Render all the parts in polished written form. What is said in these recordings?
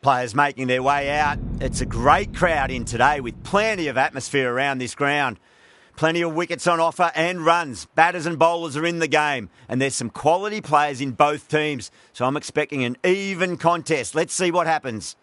Players making their way out. It's a great crowd in today with plenty of atmosphere around this ground. Plenty of wickets on offer and runs. Batters and bowlers are in the game. And there's some quality players in both teams. So I'm expecting an even contest. Let's see what happens.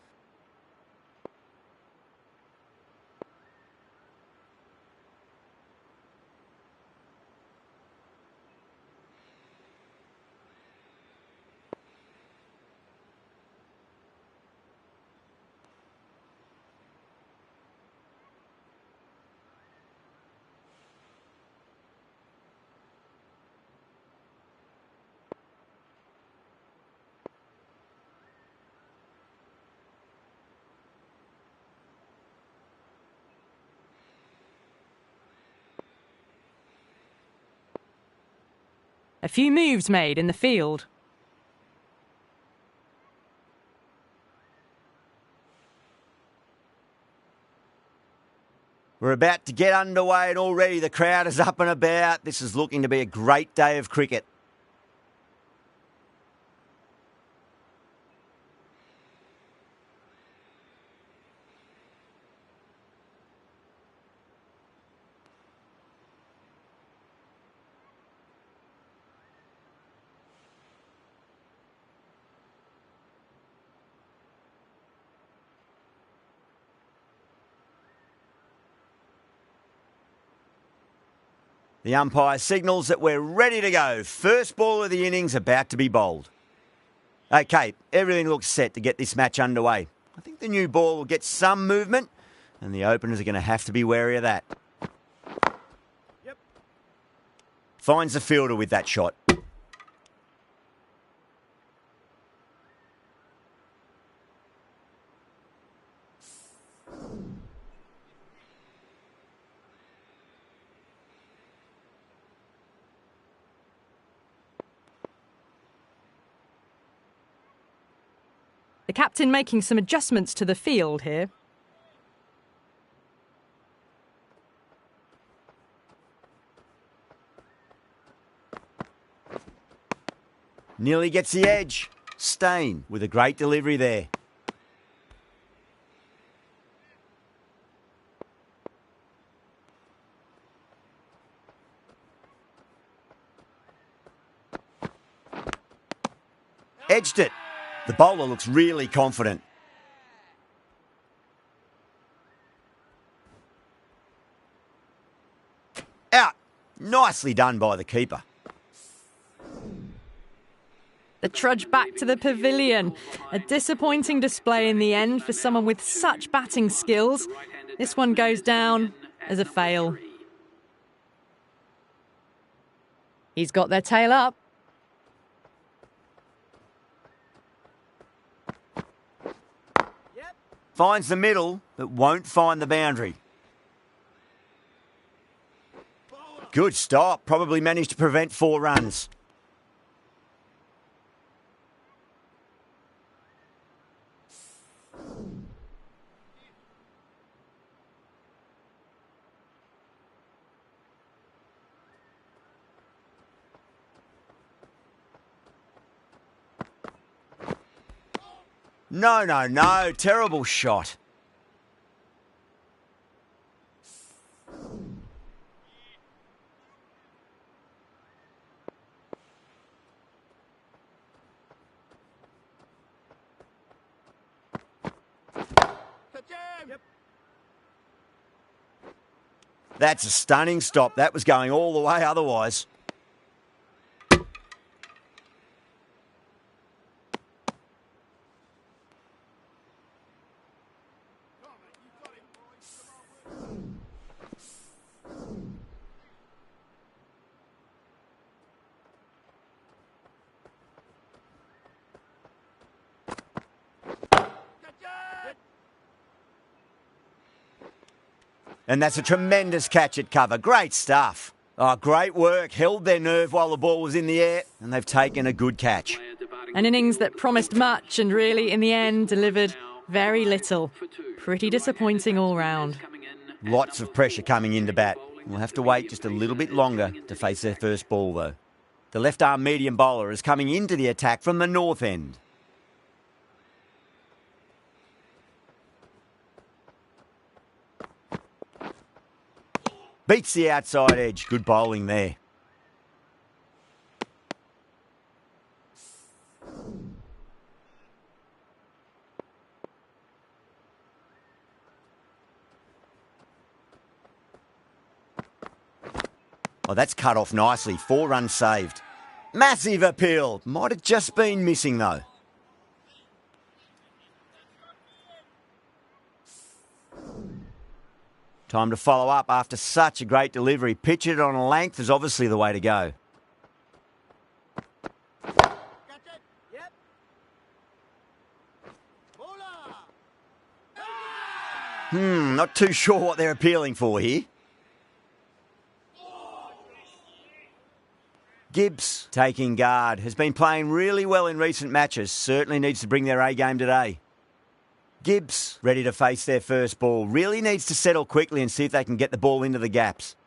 A few moves made in the field. We're about to get underway and already the crowd is up and about. This is looking to be a great day of cricket. The umpire signals that we're ready to go. First ball of the innings about to be bowled. Okay, everything looks set to get this match underway. I think the new ball will get some movement, and the openers are going to have to be wary of that. Yep. Finds the fielder with that shot. The captain making some adjustments to the field here. Nearly gets the edge. Stain with a great delivery there. Edged it. The bowler looks really confident. Out. Nicely done by the keeper. The trudge back to the pavilion. A disappointing display in the end for someone with such batting skills. This one goes down as a fail. He's got their tail up. Finds the middle, but won't find the boundary. Good stop. Probably managed to prevent 4 runs. No. Terrible shot. That's a stunning stop. That was going all the way otherwise. And that's a tremendous catch at cover. Great stuff. Oh, great work. Held their nerve while the ball was in the air, and they've taken a good catch. An innings that promised much and really, in the end, delivered very little. Pretty disappointing all round. Lots of pressure coming into bat. We'll have to wait just a little bit longer to face their first ball, though. The left-arm medium bowler is coming into the attack from the north end. Beats the outside edge. Good bowling there. Oh, that's cut off nicely. 4 runs saved. Massive appeal. Might have just been missing though. Time to follow up after such a great delivery. Pitch it on a length is obviously the way to go. Not too sure what they're appealing for here. Gibbs, taking guard, has been playing really well in recent matches. Certainly needs to bring their A game today. Gibbs, ready to face their first ball. Really needs to settle quickly and see if they can get the ball into the gaps.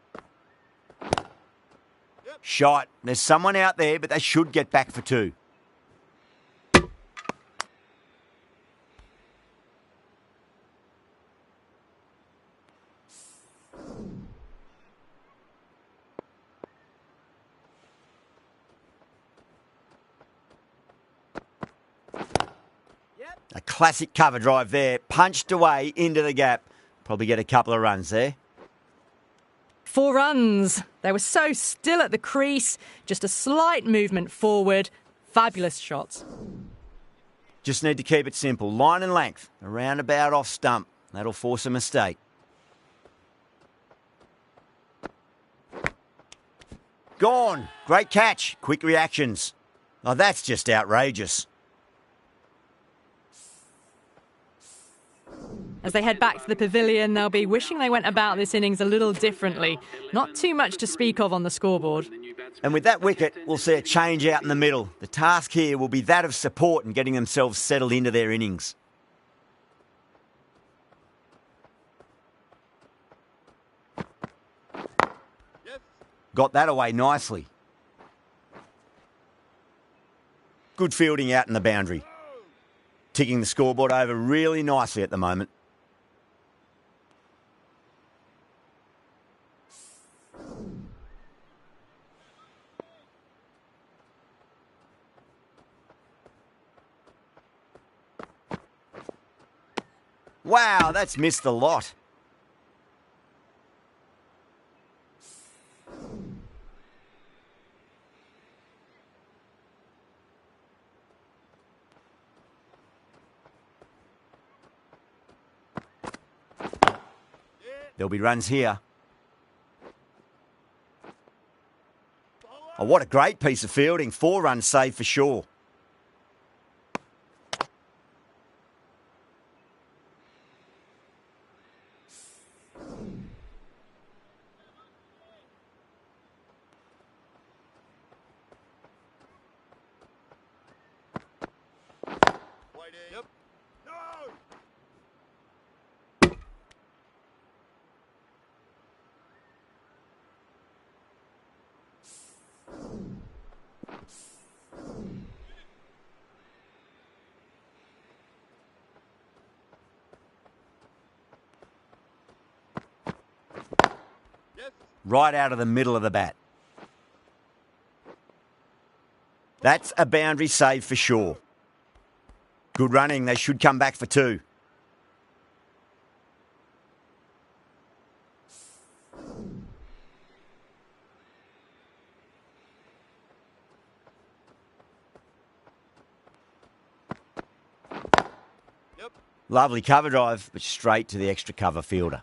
Shot. There's someone out there, but they should get back for 2. A classic cover drive there. Punched away into the gap. Probably get a couple of runs there. 4 runs. They were so still at the crease. Just a slight movement forward. Fabulous shots. Just need to keep it simple. Line and length. Around about off stump. That'll force a mistake. Gone. Great catch. Quick reactions. Oh, that's just outrageous. As they head back to the pavilion, they'll be wishing they went about this innings a little differently. Not too much to speak of on the scoreboard. And with that wicket, we'll see a change out in the middle. The task here will be that of support and getting themselves settled into their innings. Got that away nicely. Good fielding out in the boundary. Ticking the scoreboard over really nicely at the moment. Wow, that's missed the lot. There'll be runs here. Oh, what a great piece of fielding. 4 runs saved for sure. Right out of the middle of the bat. That's a boundary save for sure. Good running. They should come back for 2. Lovely cover drive, but straight to the extra cover fielder.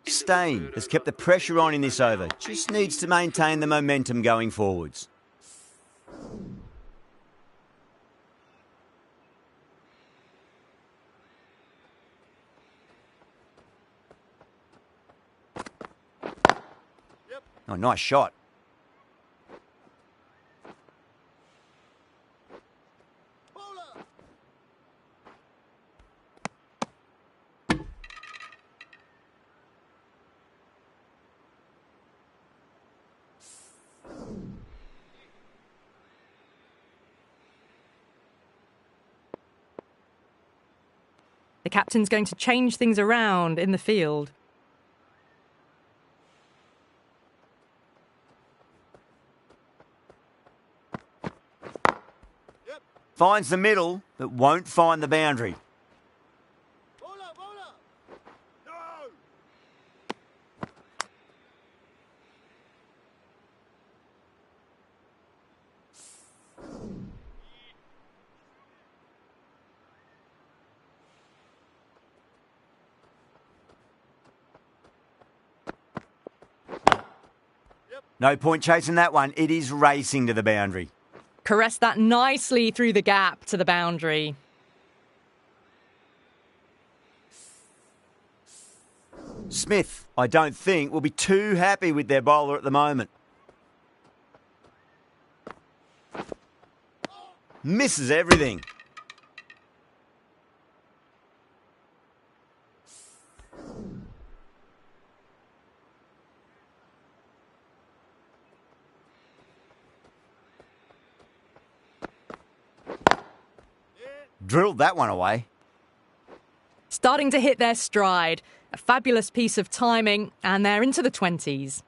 Stain has kept the pressure on in this over. Just needs to maintain the momentum going forwards. Oh, nice shot. The captain's going to change things around in the field. Finds the middle, but won't find the boundary. No point chasing that one. It is racing to the boundary. Caressed that nicely through the gap to the boundary. Smith, I don't think, will be too happy with their bowler at the moment. Misses everything. Drilled that one away. Starting to hit their stride. A fabulous piece of timing, and they're into the 20s.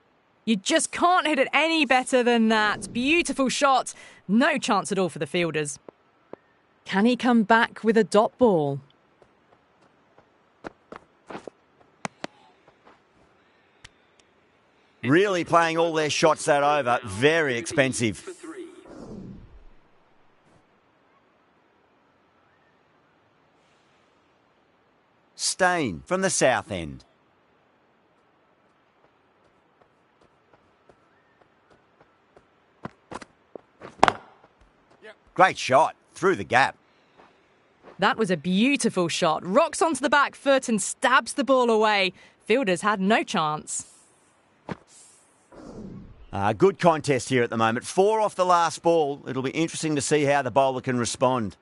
You just can't hit it any better than that. Beautiful shot. No chance at all for the fielders. Can he come back with a dot ball? Really playing all their shots that over. Very expensive. Stain from the south end. Great shot through the gap. That was a beautiful shot. Rocks onto the back foot and stabs the ball away. Fielders had no chance. Good contest here at the moment. 4 off the last ball. It'll be interesting to see how the bowler can respond.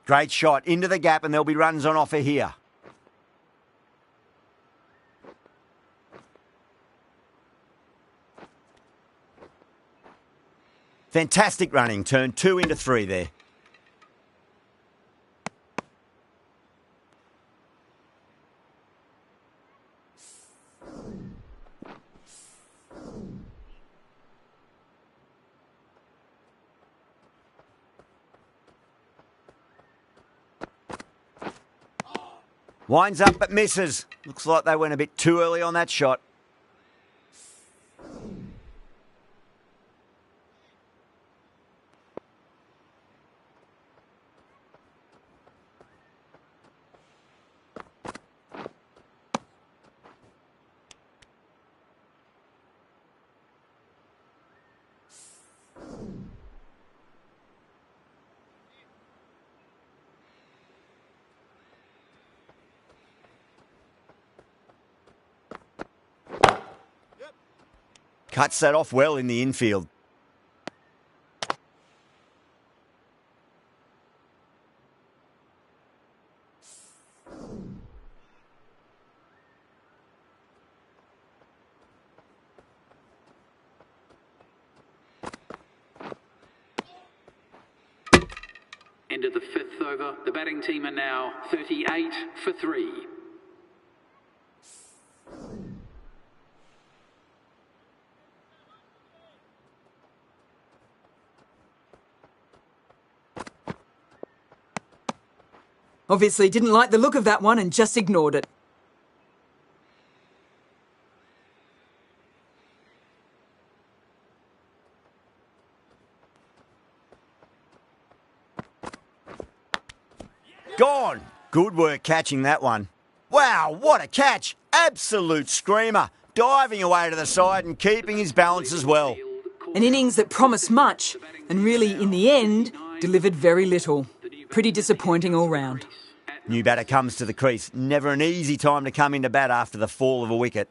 Great shot into the gap, and there'll be runs on offer here. Fantastic running. Turn 2 into 3 there. Winds up but misses. Looks like they went a bit too early on that shot. Cuts that off well in the infield. End of the 5th over. The batting team are now 38 for 3. Obviously didn't like the look of that one and just ignored it. Gone. Good work catching that one. Wow, what a catch. Absolute screamer. Diving away to the side and keeping his balance as well. An innings that promised much and really, in the end, delivered very little. Pretty disappointing all round. New batter comes to the crease. Never an easy time to come into bat after the fall of a wicket.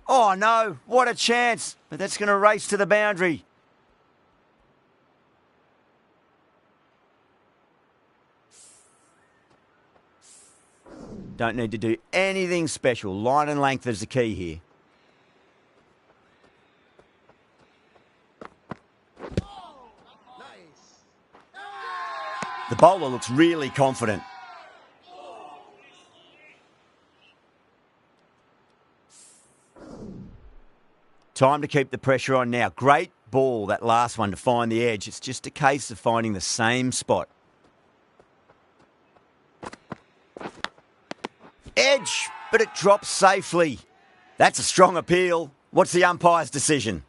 Oh no, what a chance. But that's going to race to the boundary. Don't need to do anything special. Line and length is the key here. The bowler looks really confident. Time to keep the pressure on now. Great ball, that last one, to find the edge. It's just a case of finding the same spot. Edge, but it drops safely. That's a strong appeal. What's the umpire's decision?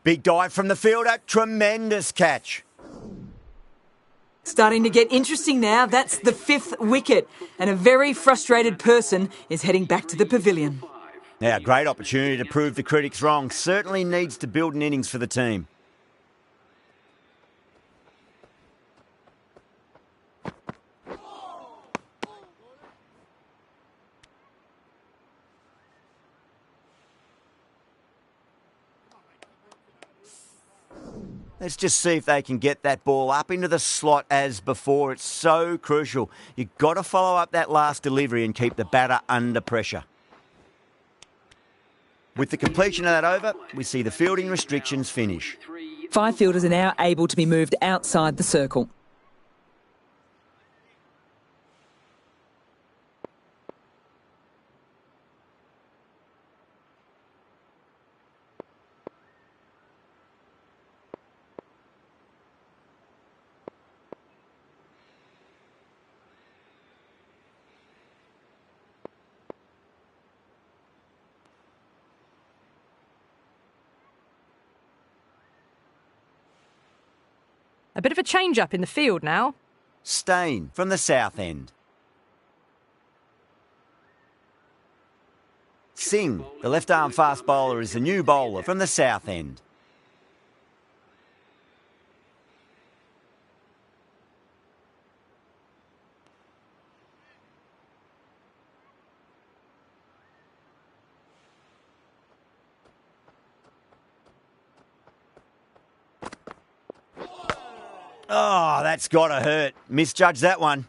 Big dive from the fielder. Tremendous catch. Starting to get interesting now. That's the 5th wicket, and a very frustrated person is heading back to the pavilion. Now, great opportunity to prove the critics wrong. Certainly needs to build an innings for the team. Let's just see if they can get that ball up into the slot as before. It's so crucial. You've got to follow up that last delivery and keep the batter under pressure. With the completion of that over, we see the fielding restrictions finish. 5 fielders are now able to be moved outside the circle. A bit of a change-up in the field now. Stain from the south end. Singh, the left-arm fast bowler, is the new bowler from the south end. Oh, that's got to hurt. Misjudged that one.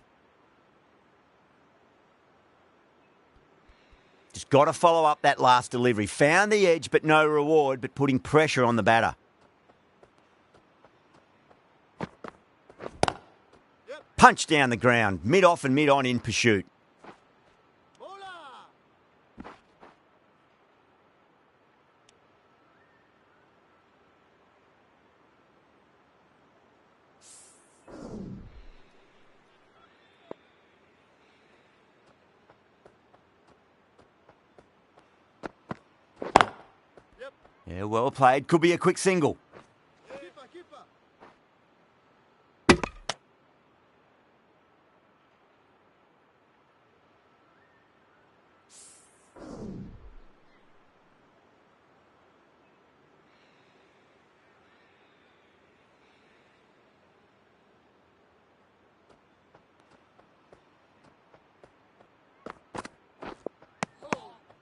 Just got to follow up that last delivery. Found the edge, but no reward, but putting pressure on the batter. Punch down the ground, mid-off and mid-on in pursuit. Yeah, well played. Could be a quick single.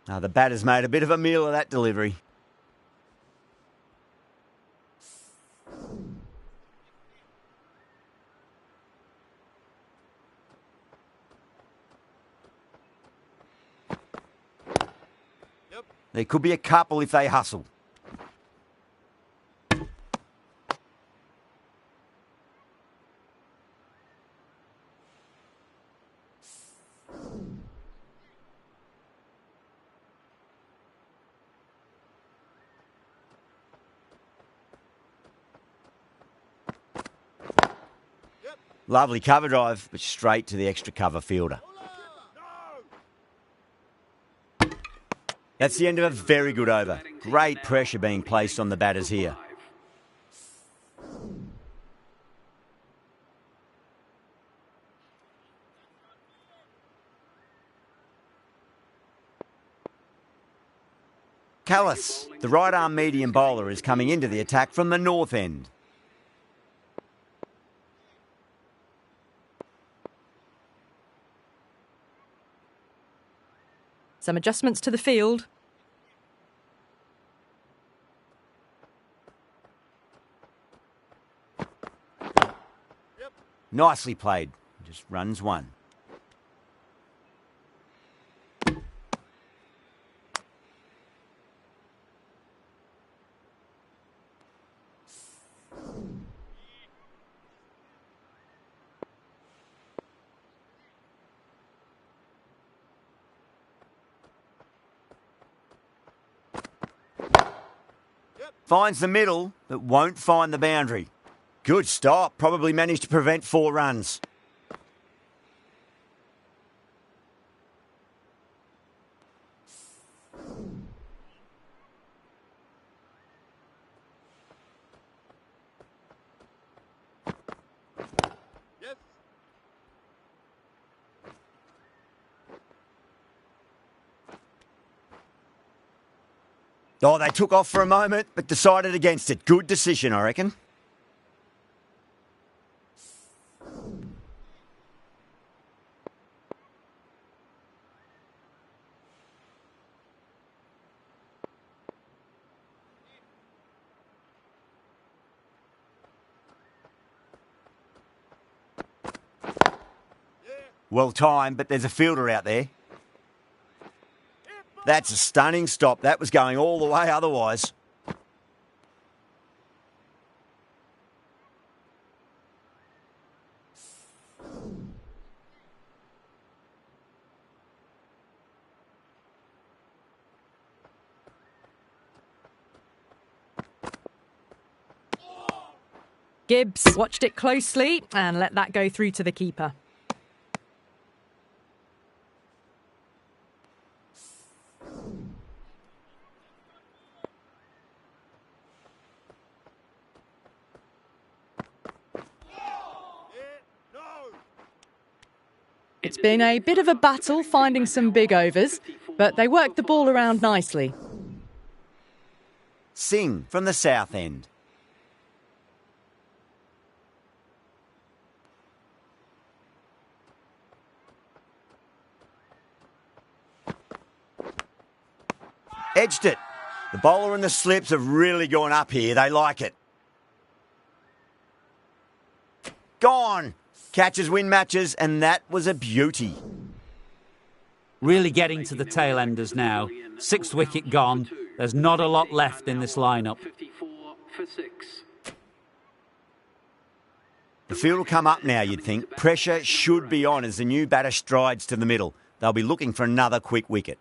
Now the batter's made a bit of a meal of that delivery. There could be a couple if they hustle. Lovely cover drive, but straight to the extra cover fielder. That's the end of a very good over. Great pressure being placed on the batters here. Callis, the right-arm medium bowler, is coming into the attack from the north end. Some adjustments to the field. Nicely played. Just runs one. Finds the middle, but won't find the boundary. Good stop. Probably managed to prevent 4 runs. Oh, they took off for a moment, but decided against it. Good decision, I reckon. Well timed, but there's a fielder out there. That's a stunning stop. That was going all the way otherwise. Gibbs watched it closely and let that go through to the keeper. It's been a bit of a battle finding some big overs, but they worked the ball around nicely. Singh from the south end. Edged it. The bowler and the slips have really gone up here. They like it. Gone. Catches win matches, and that was a beauty. Really getting to the tail enders now. 6th wicket gone. There's not a lot left in this lineup. 54 for 6. The field will come up now, you'd think. Pressure should be on as the new batter strides to the middle. They'll be looking for another quick wicket.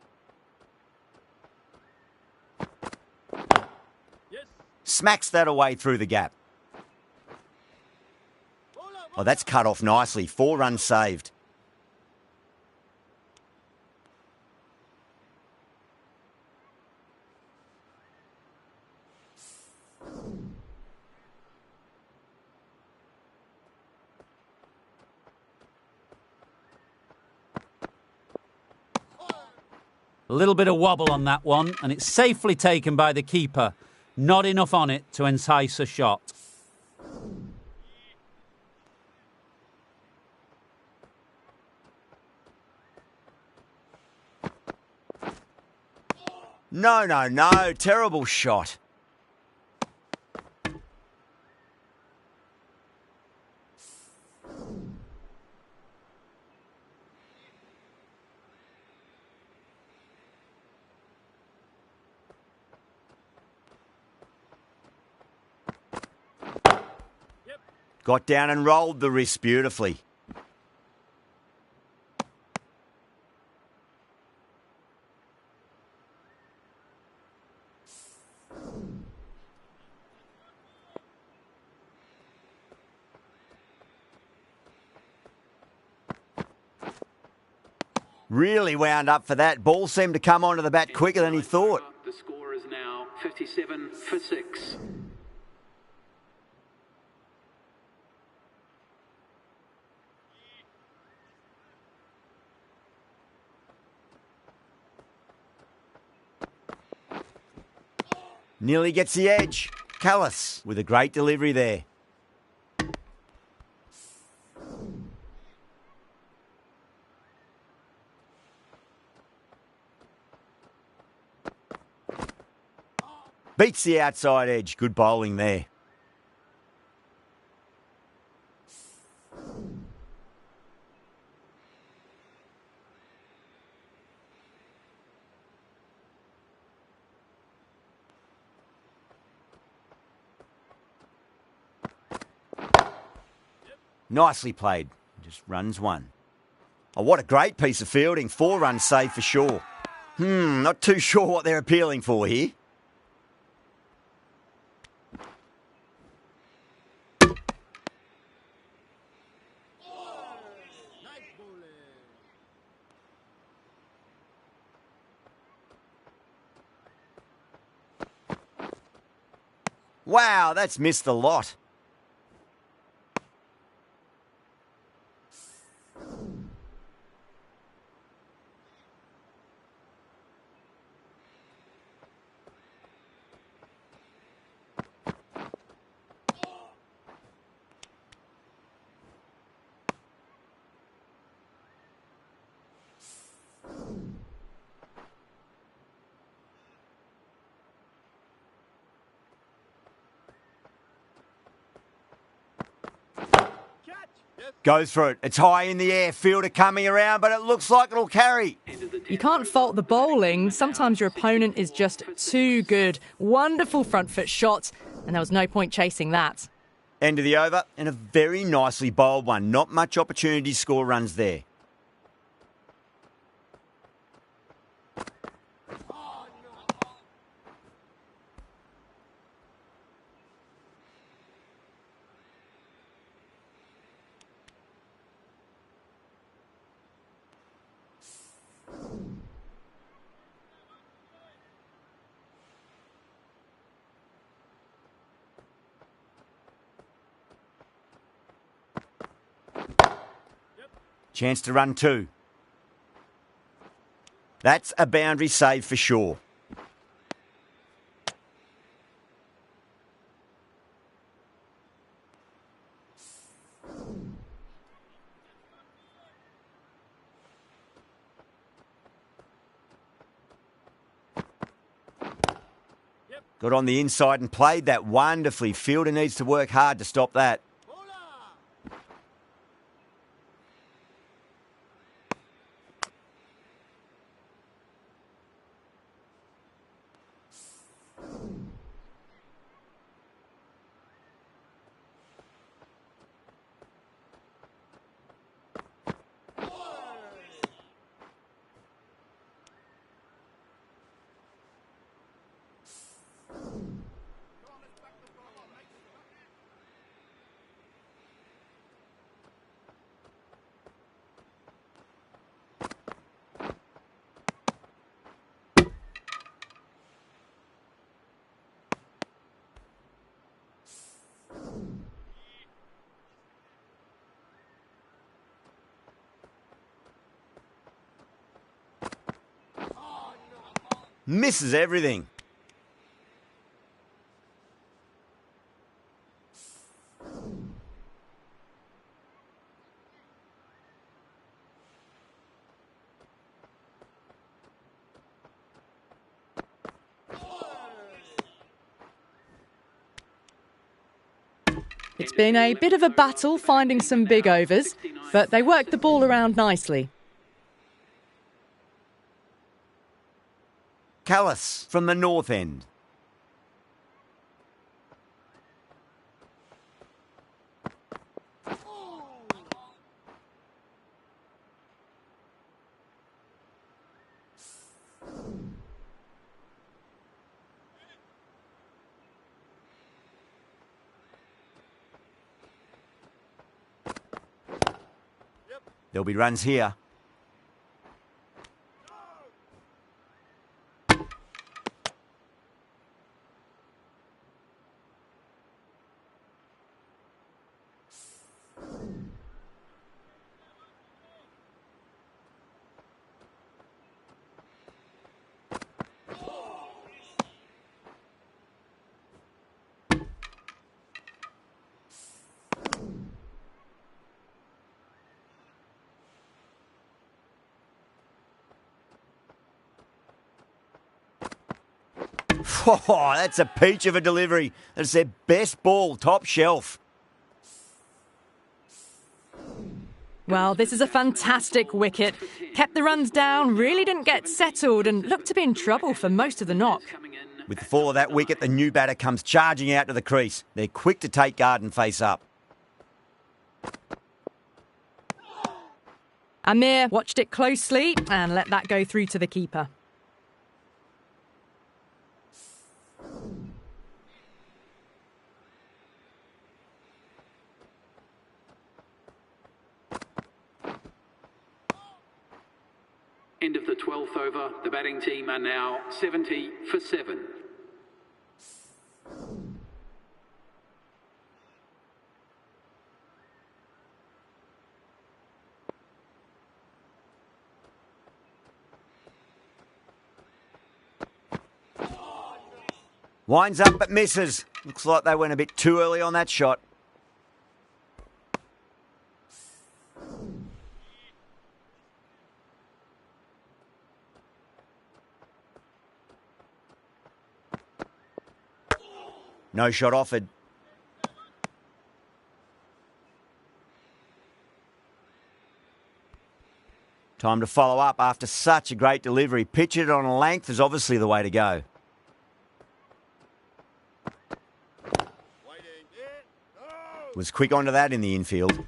Smacks that away through the gap. Oh, that's cut off nicely. 4 runs saved. A little bit of wobble on that one, and it's safely taken by the keeper. Not enough on it to entice a shot. No. Terrible shot. Got down and rolled the wrist beautifully. Really wound up for that. Ball seemed to come onto the bat quicker than he thought. The score is now 57 for 6. Nearly gets the edge. Callis with a great delivery there. Beats the outside edge. Good bowling there. Nicely played. Just runs 1. Oh, what a great piece of fielding. 4 runs saved for sure. Not too sure what they're appealing for here. Wow, that's missed the lot. Goes for it. It's high in the air. Fielder coming around, but it looks like it'll carry. You can't fault the bowling. Sometimes your opponent is just too good. Wonderful front foot shot, and there was no point chasing that. End of the over, and a very nicely bowled one. Not much opportunity to score runs there. Chance to run two. That's a boundary save for sure. Got on the inside and played that wonderfully. Fielder needs to work hard to stop that. Misses everything. It's been a bit of a battle finding some big overs, but they worked the ball around nicely. Callis from the north end. There'll be runs here. Oh, that's a peach of a delivery. That's their best ball, top shelf. Well, this is a fantastic wicket. Kept the runs down, really didn't get settled, and looked to be in trouble for most of the knock. With the fall of that wicket, the new batter comes charging out to the crease. They're quick to take guard and face up. Amir watched it closely and let that go through to the keeper. End of the 12th over. The batting team are now 70 for 7. Winds up but misses. Looks like they went a bit too early on that shot. No shot offered. Time to follow up after such a great delivery. Pitch it on a length is obviously the way to go. Was quick onto that in the infield.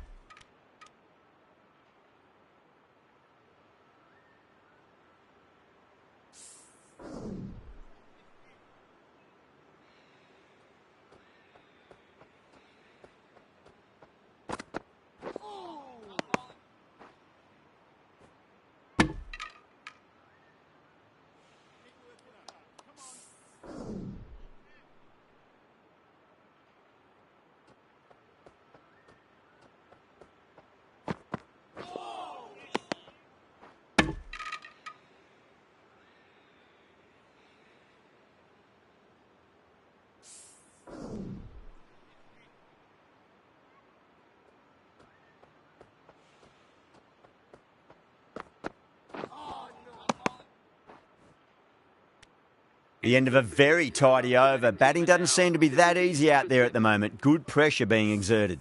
The end of a very tidy over. Batting doesn't seem to be that easy out there at the moment. Good pressure being exerted.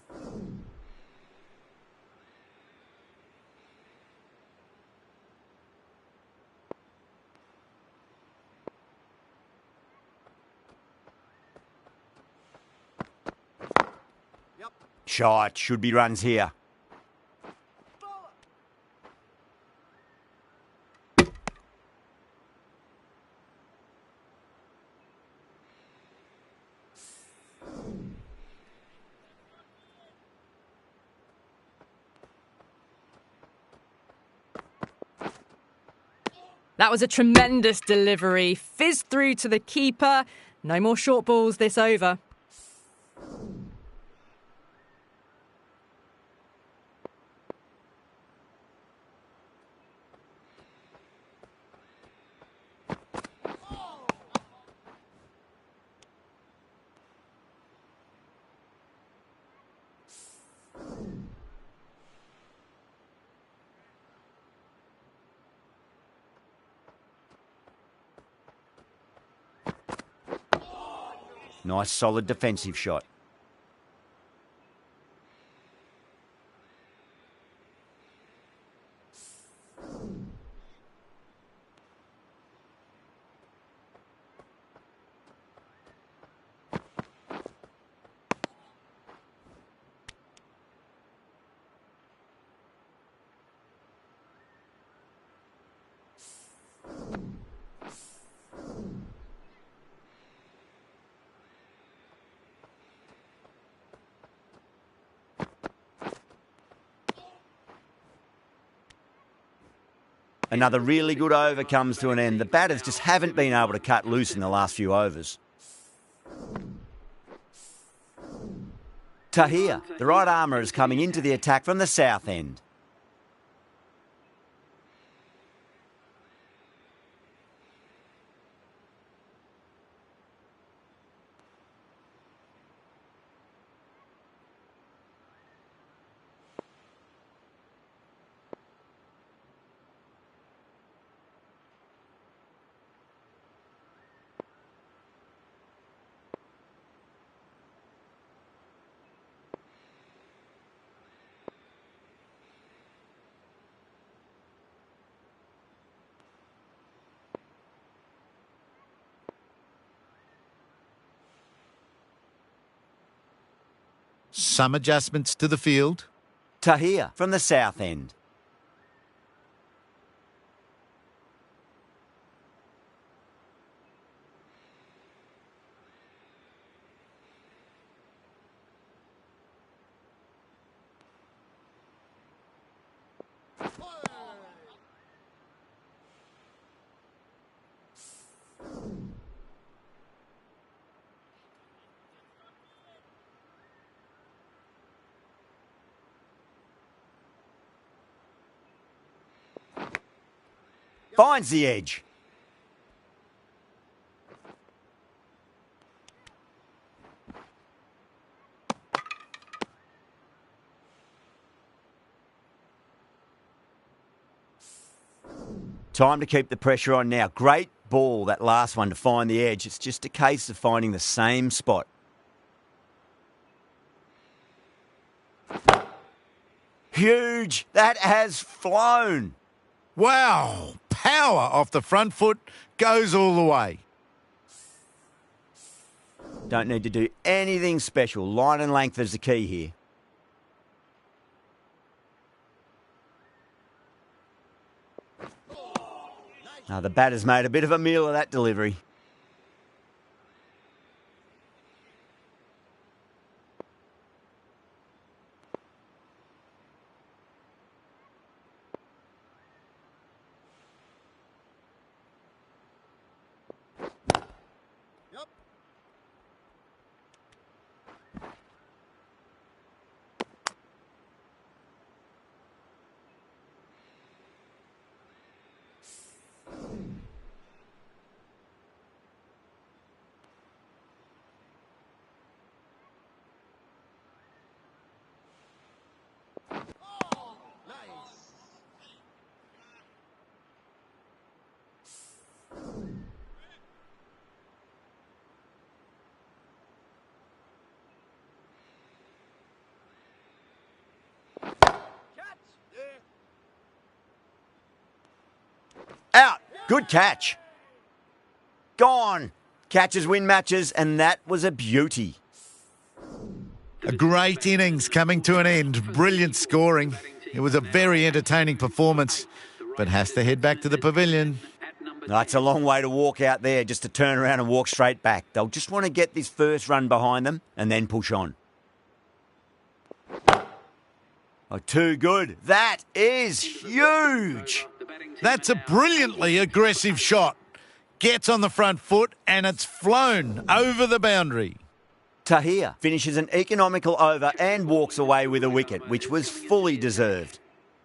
Shot. Should be runs here. That was a tremendous delivery. Fizzed through to the keeper. No more short balls this over. Nice solid defensive shot. Another really good over comes to an end. The batters just haven't been able to cut loose in the last few overs. Tahir, the right armour, is coming into the attack from the south end. Some adjustments to the field. Tahir from the south end. Finds the edge. Time to keep the pressure on now. Great ball, that last one, to find the edge. It's just a case of finding the same spot. Huge. That has flown. Wow! Power off the front foot, goes all the way. Don't need to do anything special. Line and length is the key here. Now the batter's made a bit of a meal of that delivery. Out. Good catch. Gone. Catches win matches, and that was a beauty. A great innings coming to an end. Brilliant scoring. It was a very entertaining performance, but has to head back to the pavilion. That's a long way to walk out there just to turn around and walk straight back. They'll just want to get this first run behind them and then push on. Oh, too good. That is huge. That's a brilliantly aggressive shot. Gets on the front foot and it's flown over the boundary. Tahir finishes an economical over and walks away with a wicket, which was fully deserved.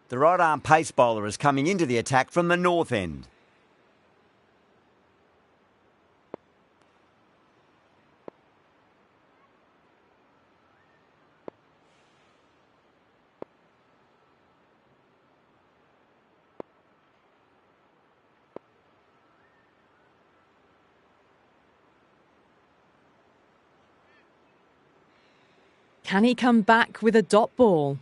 The right-arm pace bowler is coming into the attack from the north end. Can he come back with a dot ball?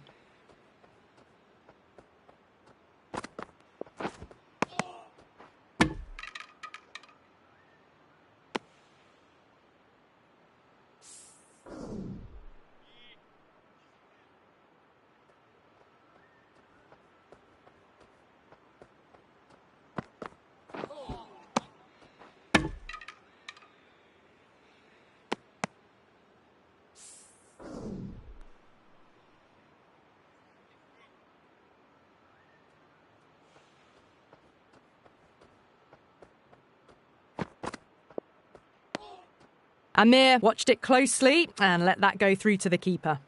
Amir watched it closely and let that go through to the keeper.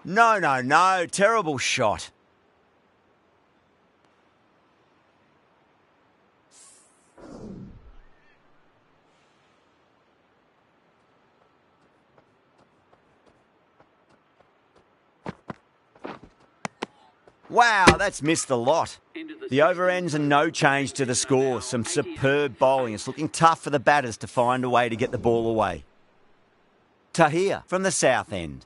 No, no, no. Terrible shot. Wow, that's missed the lot. The over ends and no change to the score. Some superb bowling. It's looking tough for the batters to find a way to get the ball away. Tahir from the south end.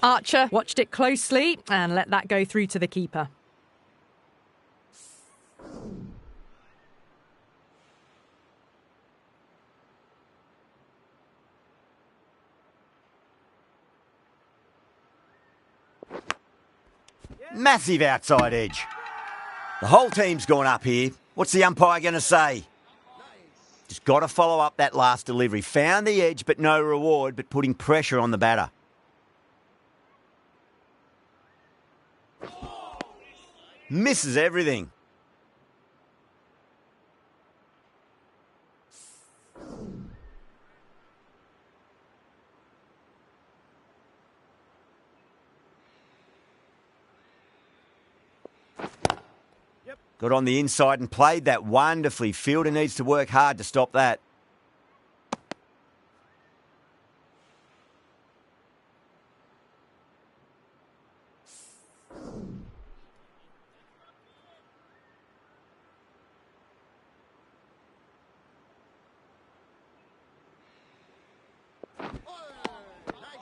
Archer watched it closely and let that go through to the keeper. Massive outside edge. The whole team's gone up here. What's the umpire going to say? Just got to follow up that last delivery. Found the edge, but no reward, but putting pressure on the batter. Misses everything. Got on the inside and played that wonderfully. Fielder needs to work hard to stop that.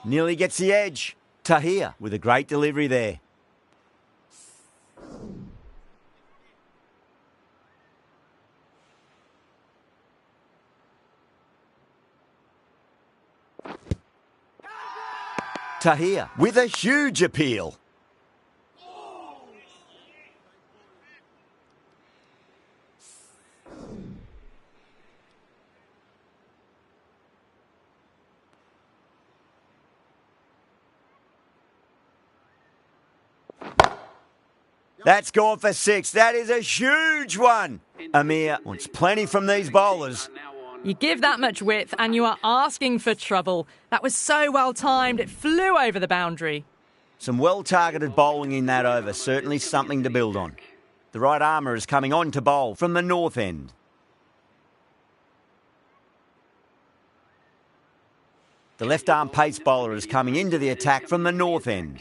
Nearly gets the edge. Tahir with a great delivery there. Tahir with a huge appeal. That's gone for 6. That is a huge one. Amir wants plenty from these bowlers. You give that much width and you are asking for trouble. That was so well timed, it flew over the boundary. Some well-targeted bowling in that over, certainly something to build on. The right armour is coming on to bowl from the north end. The left-arm pace bowler is coming into the attack from the north end.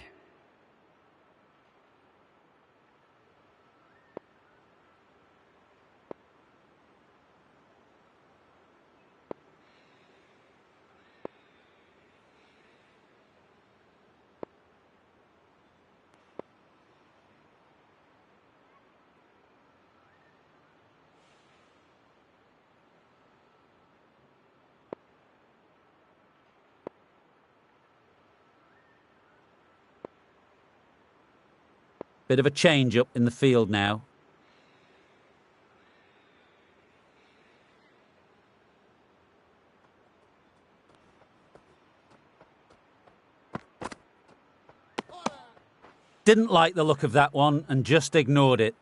Bit of a change up in the field now. Didn't like the look of that one and just ignored it.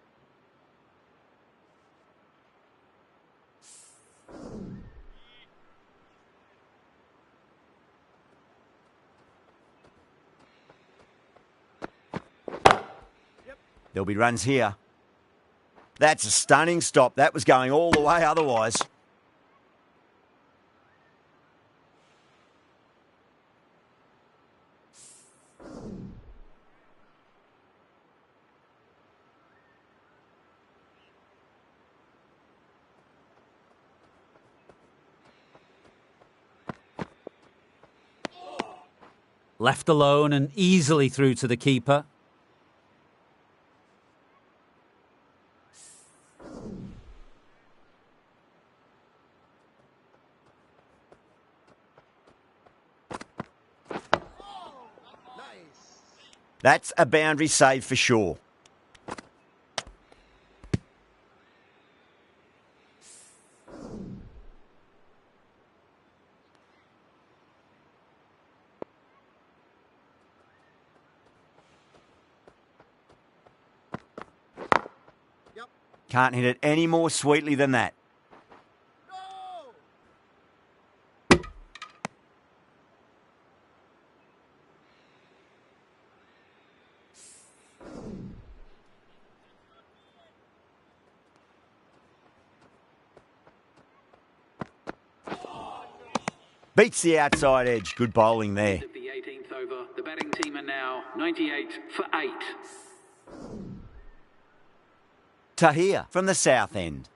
There'll be runs here. That's a stunning stop. That was going all the way otherwise. Left alone and easily through to the keeper. That's a boundary save for sure. Can't hit it any more sweetly than that. Beats the outside edge. Good bowling there. At the 18th over, the batting team are now 98 for 8. Tahir from the south end.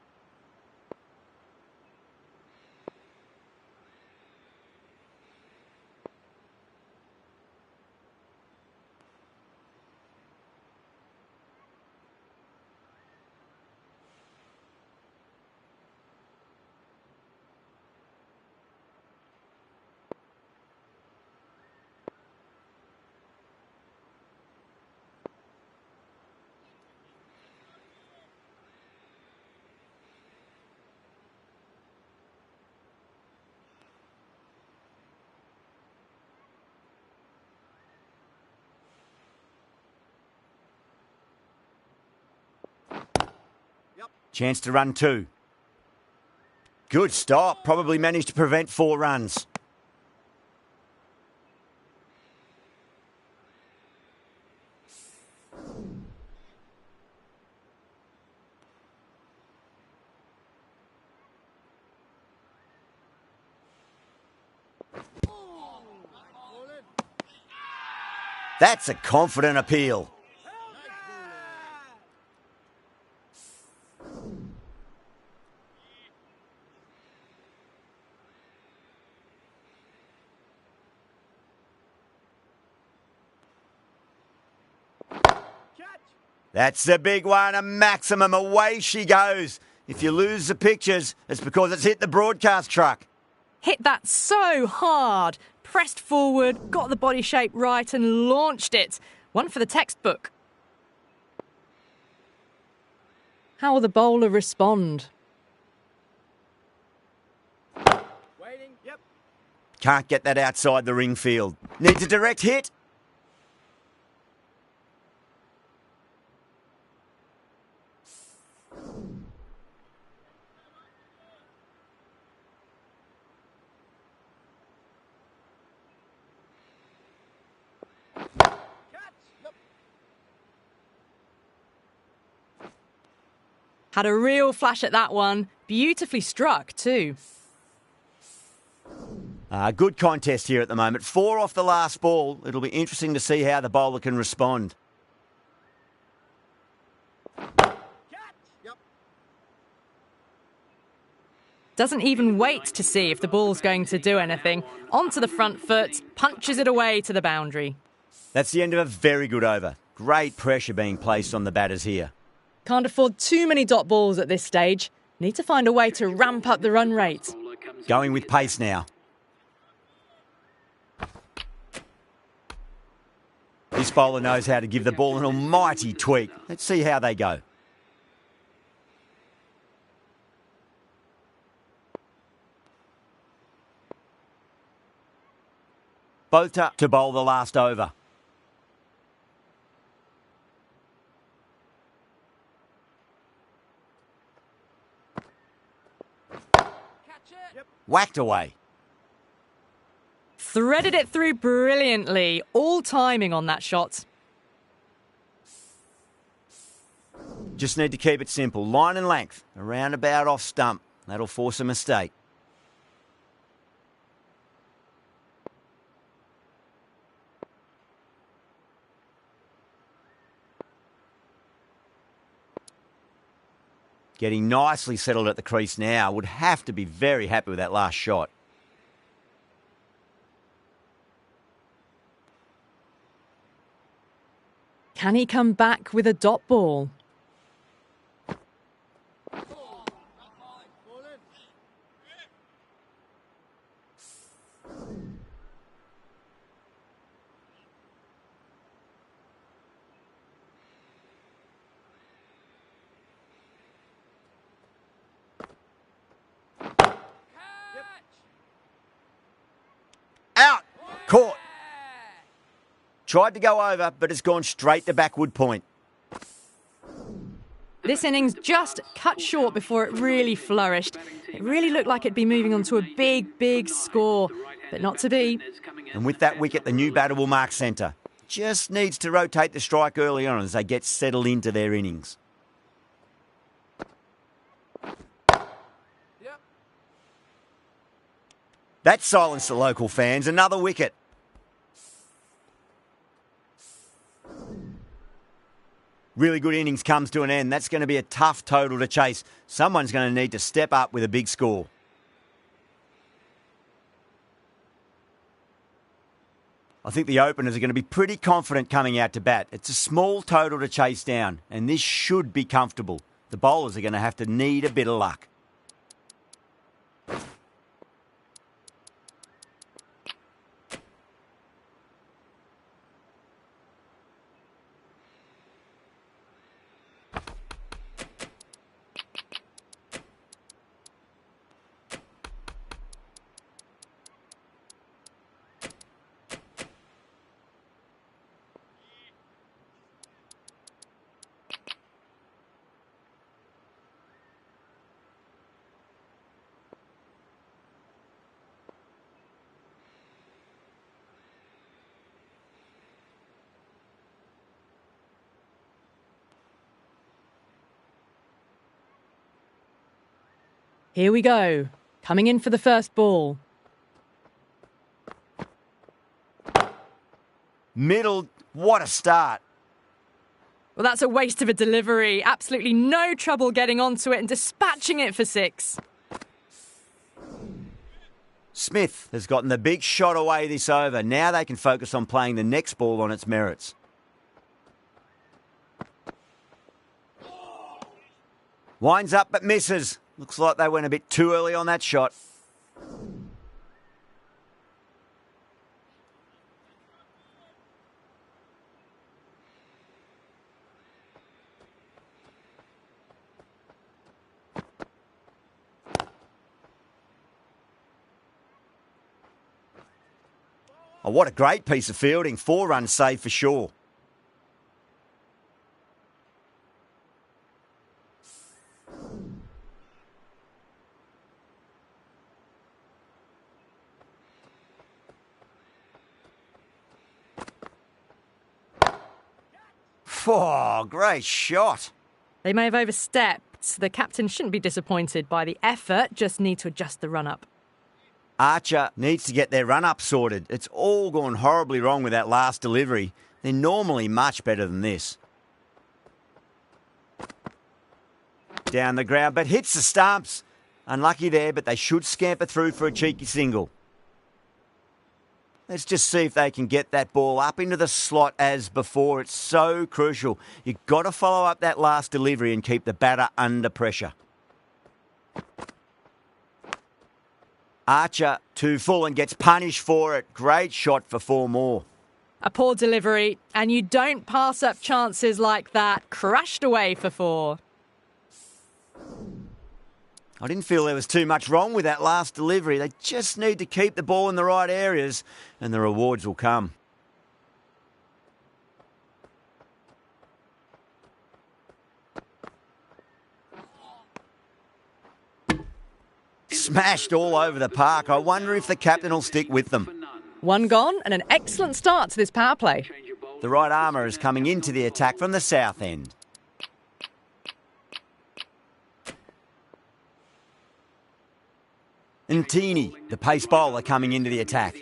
Chance to run 2. Good stop. Probably managed to prevent 4 runs. That's a confident appeal. That's the big one, a maximum. Away she goes. If you lose the pictures, it's because it's hit the broadcast truck. Hit that so hard. Pressed forward, got the body shape right and launched it. One for the textbook. How will the bowler respond? Waiting. Yep. Can't get that outside the ring field. Needs a direct hit. Had a real flash at that one. Beautifully struck too. Good contest here at the moment. 4 off the last ball. It'll be interesting to see how the bowler can respond. Doesn't even wait to see if the ball's going to do anything. Onto the front foot, punches it away to the boundary. That's the end of a very good over. Great pressure being placed on the batters here. Can't afford too many dot balls at this stage. Need to find a way to ramp up the run rate. Going with pace now. This bowler knows how to give the ball an almighty tweak. Let's see how they go. Both up to bowl the last over. Whacked away. Threaded it through brilliantly. All timing on that shot. Just need to keep it simple. Line and length. Around about off stump. That'll force a mistake. Getting nicely settled at the crease now. Would have to be very happy with that last shot. Can he come back with a dot ball? Out! Caught. Tried to go over, but it's gone straight to backward point. This innings just cut short before it really flourished. It really looked like it'd be moving on to a big, big score, but not to be. And with that wicket, the new batter will mark centre. Just needs to rotate the strike early on as they get settled into their innings. That silenced the local fans. Another wicket. Really good innings comes to an end. That's going to be a tough total to chase. Someone's going to need to step up with a big score. I think the openers are going to be pretty confident coming out to bat. It's a small total to chase down, and this should be comfortable. The bowlers are going to have to need a bit of luck. Here we go. Coming in for the first ball. Middle, what a start. Well, that's a waste of a delivery. Absolutely no trouble getting onto it and dispatching it for six. Smith has gotten the big shot away this over. Now they can focus on playing the next ball on its merits. Winds up but misses. Looks like they went a bit too early on that shot. Oh, what a great piece of fielding. 4 runs saved for sure. Oh, great shot. They may have overstepped. The captain shouldn't be disappointed by the effort, just need to adjust the run-up. Archer needs to get their run-up sorted. It's all gone horribly wrong with that last delivery. They're normally much better than this. Down the ground, but hits the stumps. Unlucky there, but they should scamper through for a cheeky single. Let's just see if they can get that ball up into the slot as before. It's so crucial. You've got to follow up that last delivery and keep the batter under pressure. Archer too full and gets punished for it. Great shot for 4 more. A poor delivery, and you don't pass up chances like that. Crashed away for 4. I didn't feel there was too much wrong with that last delivery. They just need to keep the ball in the right areas and the rewards will come. Smashed all over the park. I wonder if the captain will stick with them. 1 gone and an excellent start to this power play. The right armour is coming into the attack from the south end. Ntini, the pace bowler, coming into the attack.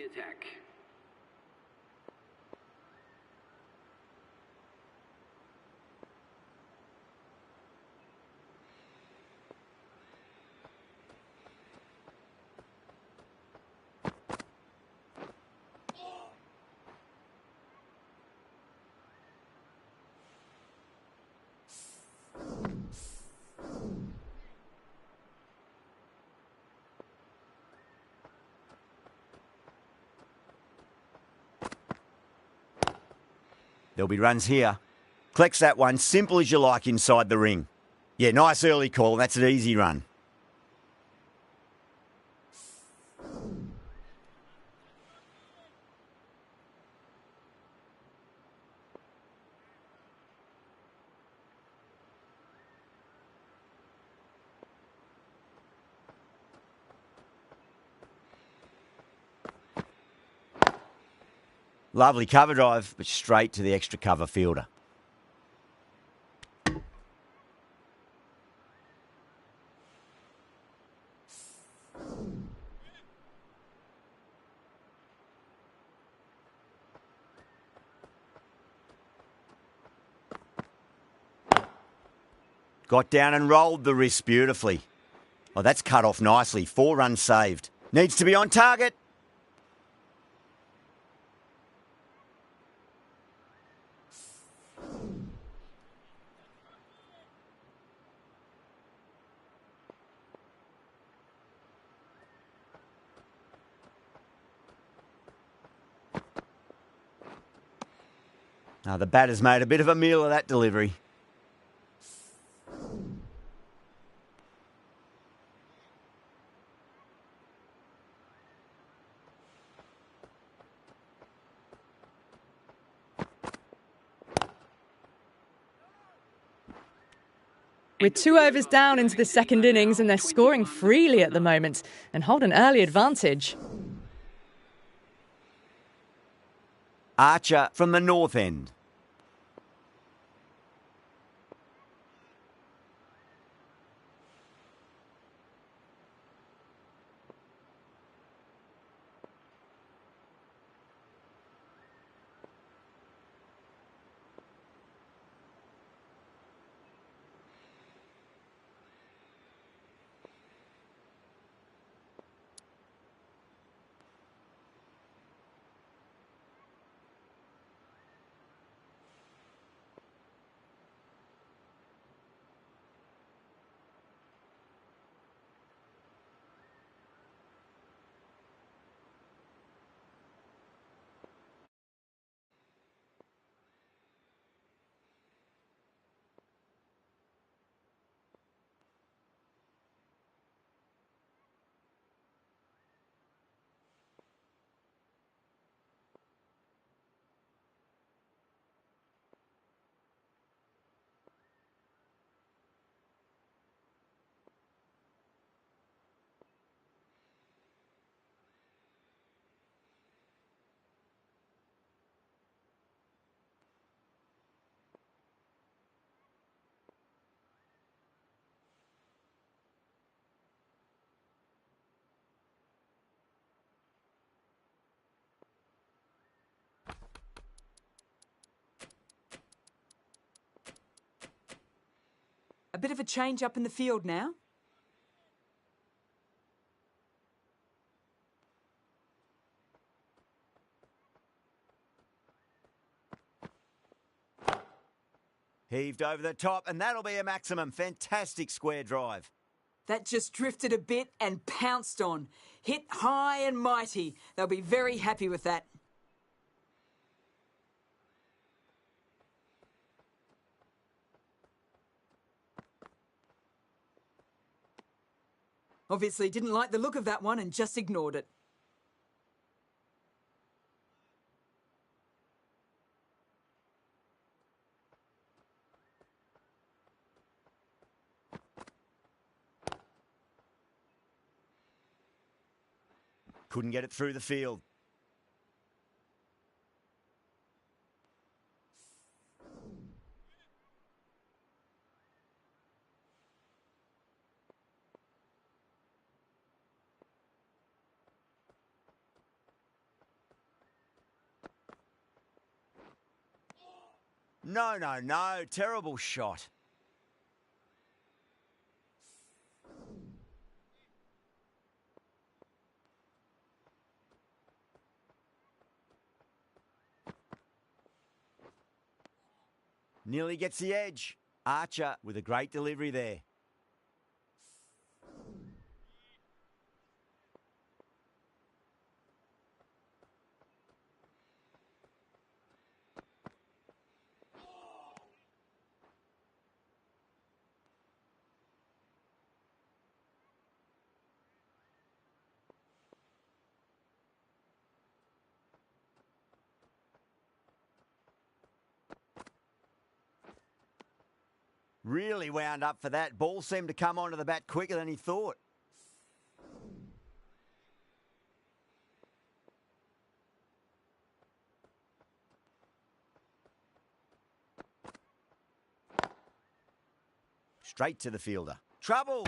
There'll be runs here. Collects that one, simple as you like inside the ring. Yeah, nice early call. That's an easy run. Lovely cover drive, but straight to the extra cover fielder. Got down and rolled the wrist beautifully. Oh, that's cut off nicely. 4 runs saved. Needs to be on target. Now the batter's made a bit of a meal of that delivery. We're 2 overs down into the second innings and they're scoring freely at the moment and hold an early advantage. Archer from the north end. A bit of a change up in the field now. Heaved over the top, and that'll be a maximum. Fantastic square drive. That just drifted a bit and pounced on. Hit high and mighty. They'll be very happy with that. Obviously didn't like the look of that one and just ignored it. Couldn't get it through the field. No, no, no. Terrible shot. Nearly gets the edge. Archer with a great delivery there. Really wound up for that. Ball seemed to come onto the bat quicker than he thought. Straight to the fielder. Trouble!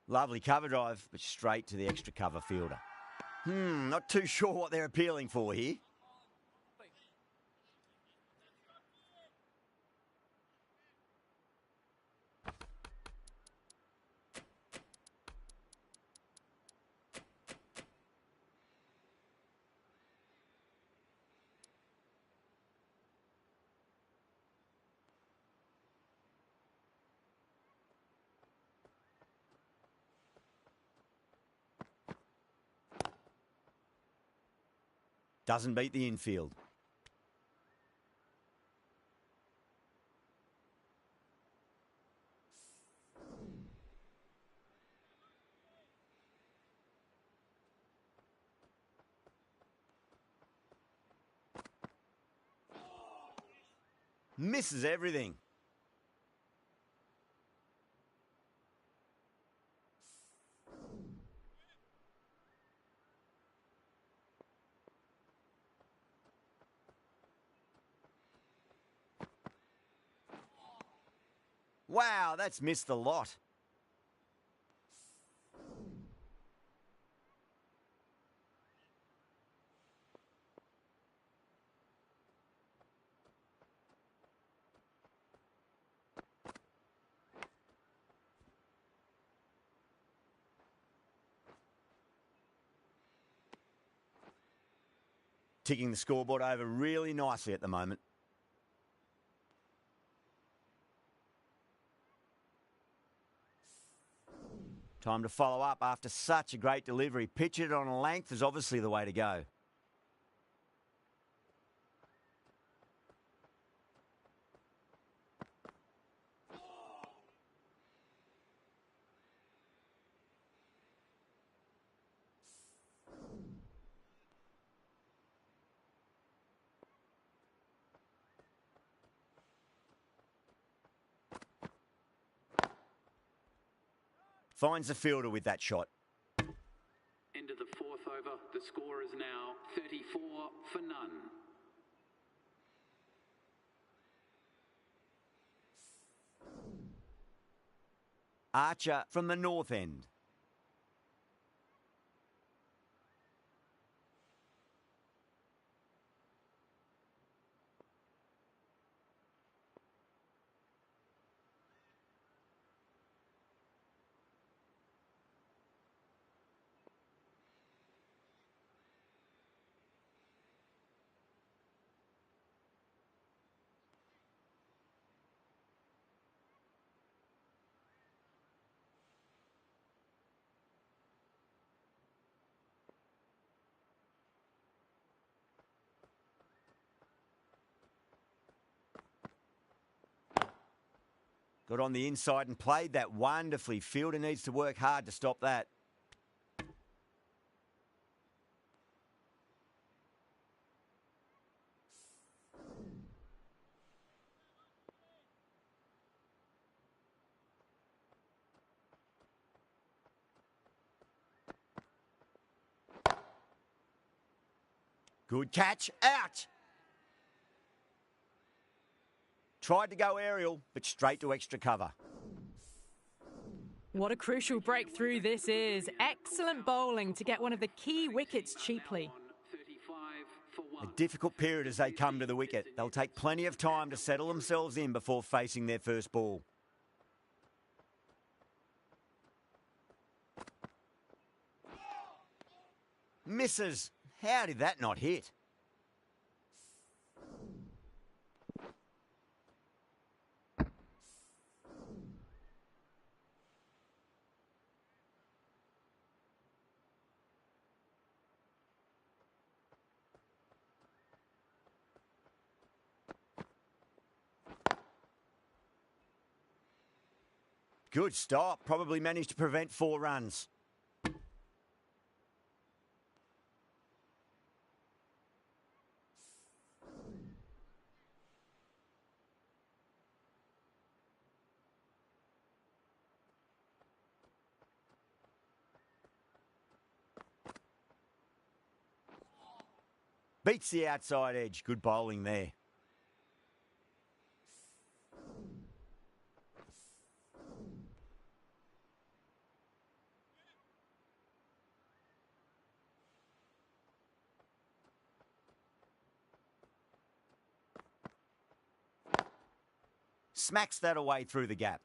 Lovely cover drive, but straight to the extra cover fielder. Not too sure what they're appealing for here. Doesn't beat the infield. Misses everything. Wow, that's missed a lot. Ticking the scoreboard over really nicely at the moment. Time to follow up after such a great delivery. Pitch it on a length is obviously the way to go. Finds the fielder with that shot. Into the fourth over. The score is now 34 for none. Archer from the north end. Got on the inside and played that wonderfully. Fielder needs to work hard to stop that. Good catch. Out! Tried to go aerial, but straight to extra cover. What a crucial breakthrough this is. Excellent bowling to get one of the key wickets cheaply. 35 for A 1. difficult period as they come to the wicket. They'll take plenty of time to settle themselves in before facing their first ball. Misses. How did that not hit? Good stop. Probably managed to prevent 4 runs. Beats the outside edge. Good bowling there. Smacks that away through the gap.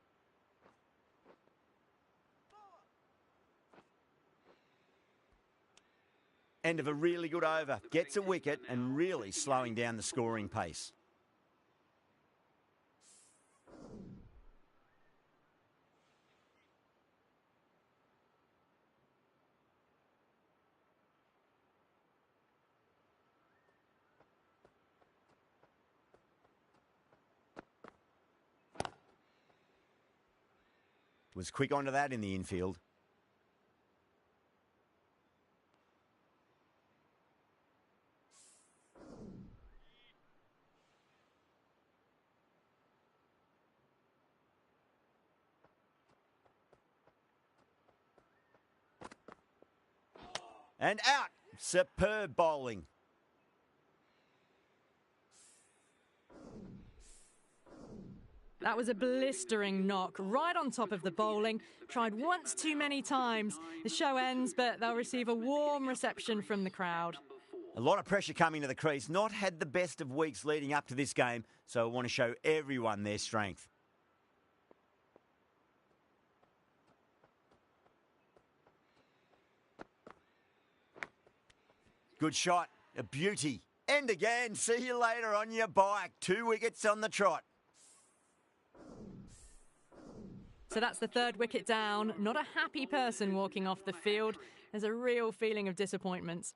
End of a really good over. Gets a wicket and really slowing down the scoring pace. Was quick onto that in the infield. And out. Superb bowling. That was a blistering knock right on top of the bowling. Tried once too many times. The show ends, but they'll receive a warm reception from the crowd. A lot of pressure coming to the crease. Not had the best of weeks leading up to this game, so I want to show everyone their strength. Good shot. A beauty. And again, see you later on your bike. 2 wickets on the trot. So that's the 3rd wicket down. Not a happy person walking off the field. There's a real feeling of disappointment.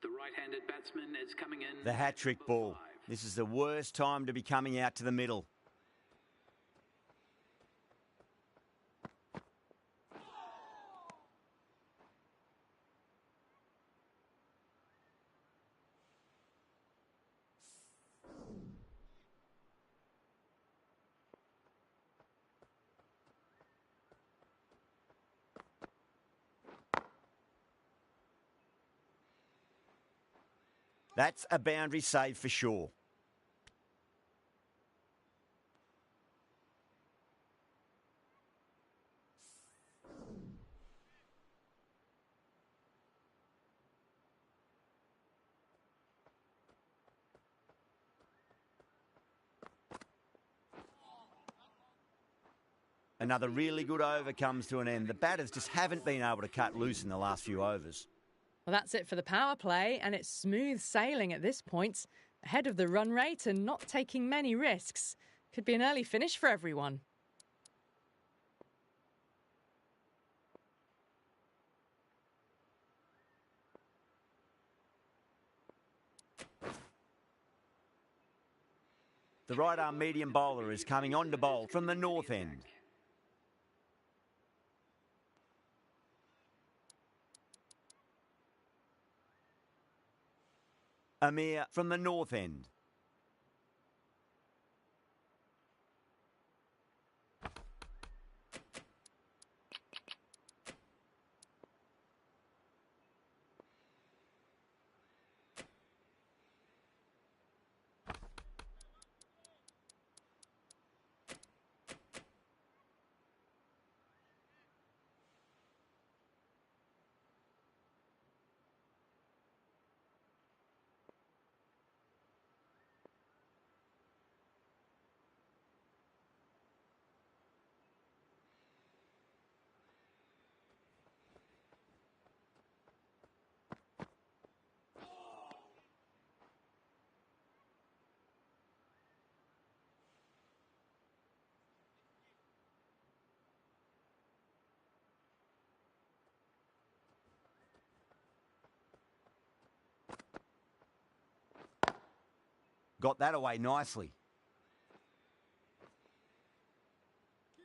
The right-handed batsman is coming in. The hat-trick ball. This is the worst time to be coming out to the middle. That's a boundary save for sure. Another really good over comes to an end. The batters just haven't been able to cut loose in the last few overs. Well, that's it for the power play, and it's smooth sailing at this point. Ahead of the run rate and not taking many risks. Could be an early finish for everyone. The right-arm medium bowler is coming on to bowl from the north end. Amir from the north end. Got that away nicely.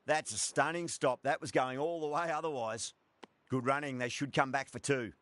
That's a stunning stop. That was going all the way otherwise. Good running. They should come back for two.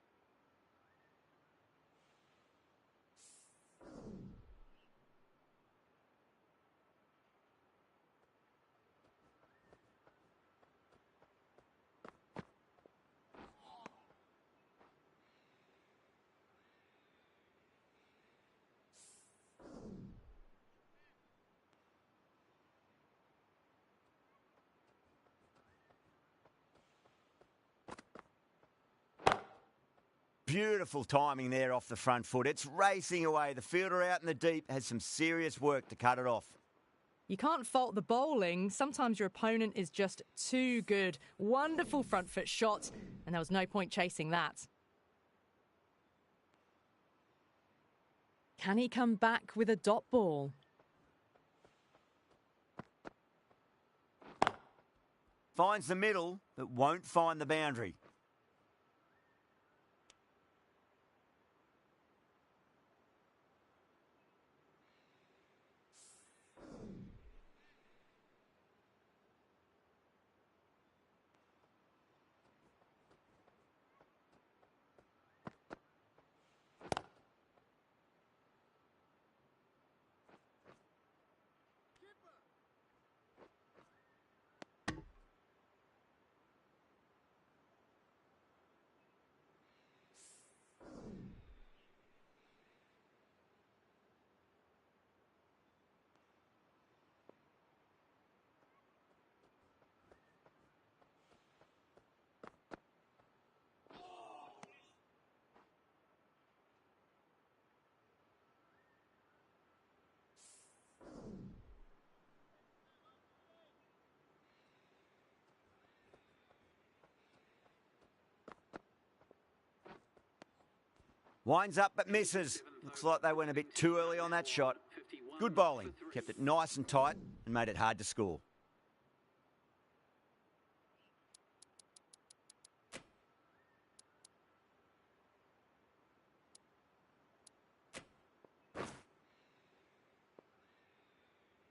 Beautiful timing there off the front foot. It's racing away. The fielder out in the deep has some serious work to cut it off. You can't fault the bowling. Sometimes your opponent is just too good. Wonderful front foot shot, and there was no point chasing that. Can he come back with a dot ball? Finds the middle, but won't find the boundary. Winds up but misses. Looks like they went a bit too early on that shot. Good bowling. Kept it nice and tight and made it hard to score.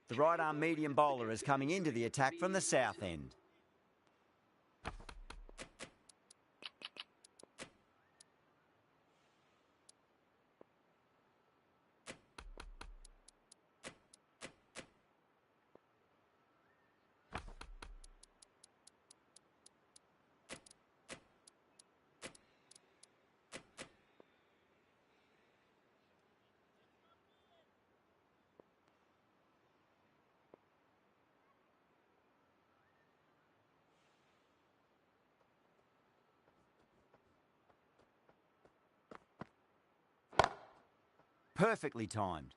The right-arm medium bowler is coming into the attack from the south end. Perfectly timed.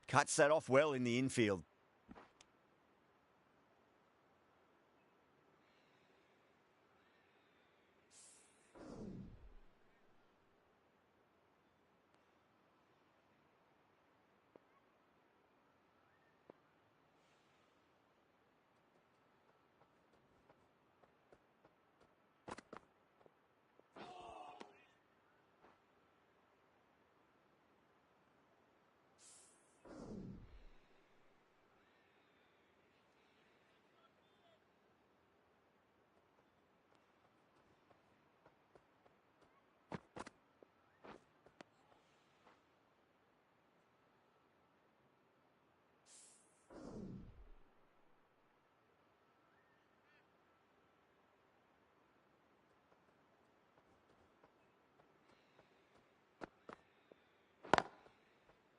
Cuts that off well in the infield.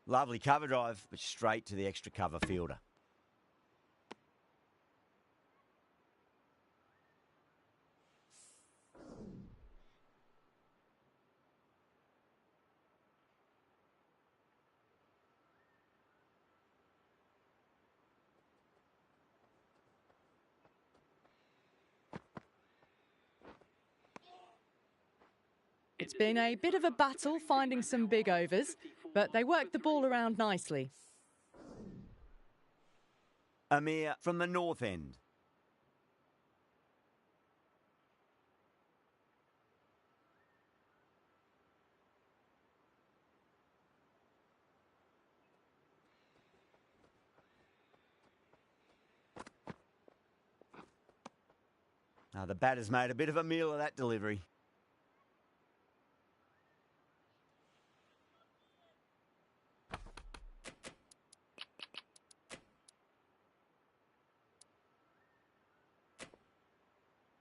Lovely cover drive, but straight to the extra cover fielder. It's been a bit of a battle finding some big overs, but they worked the ball around nicely. Amir from the north end. The batter's made a bit of a meal of that delivery.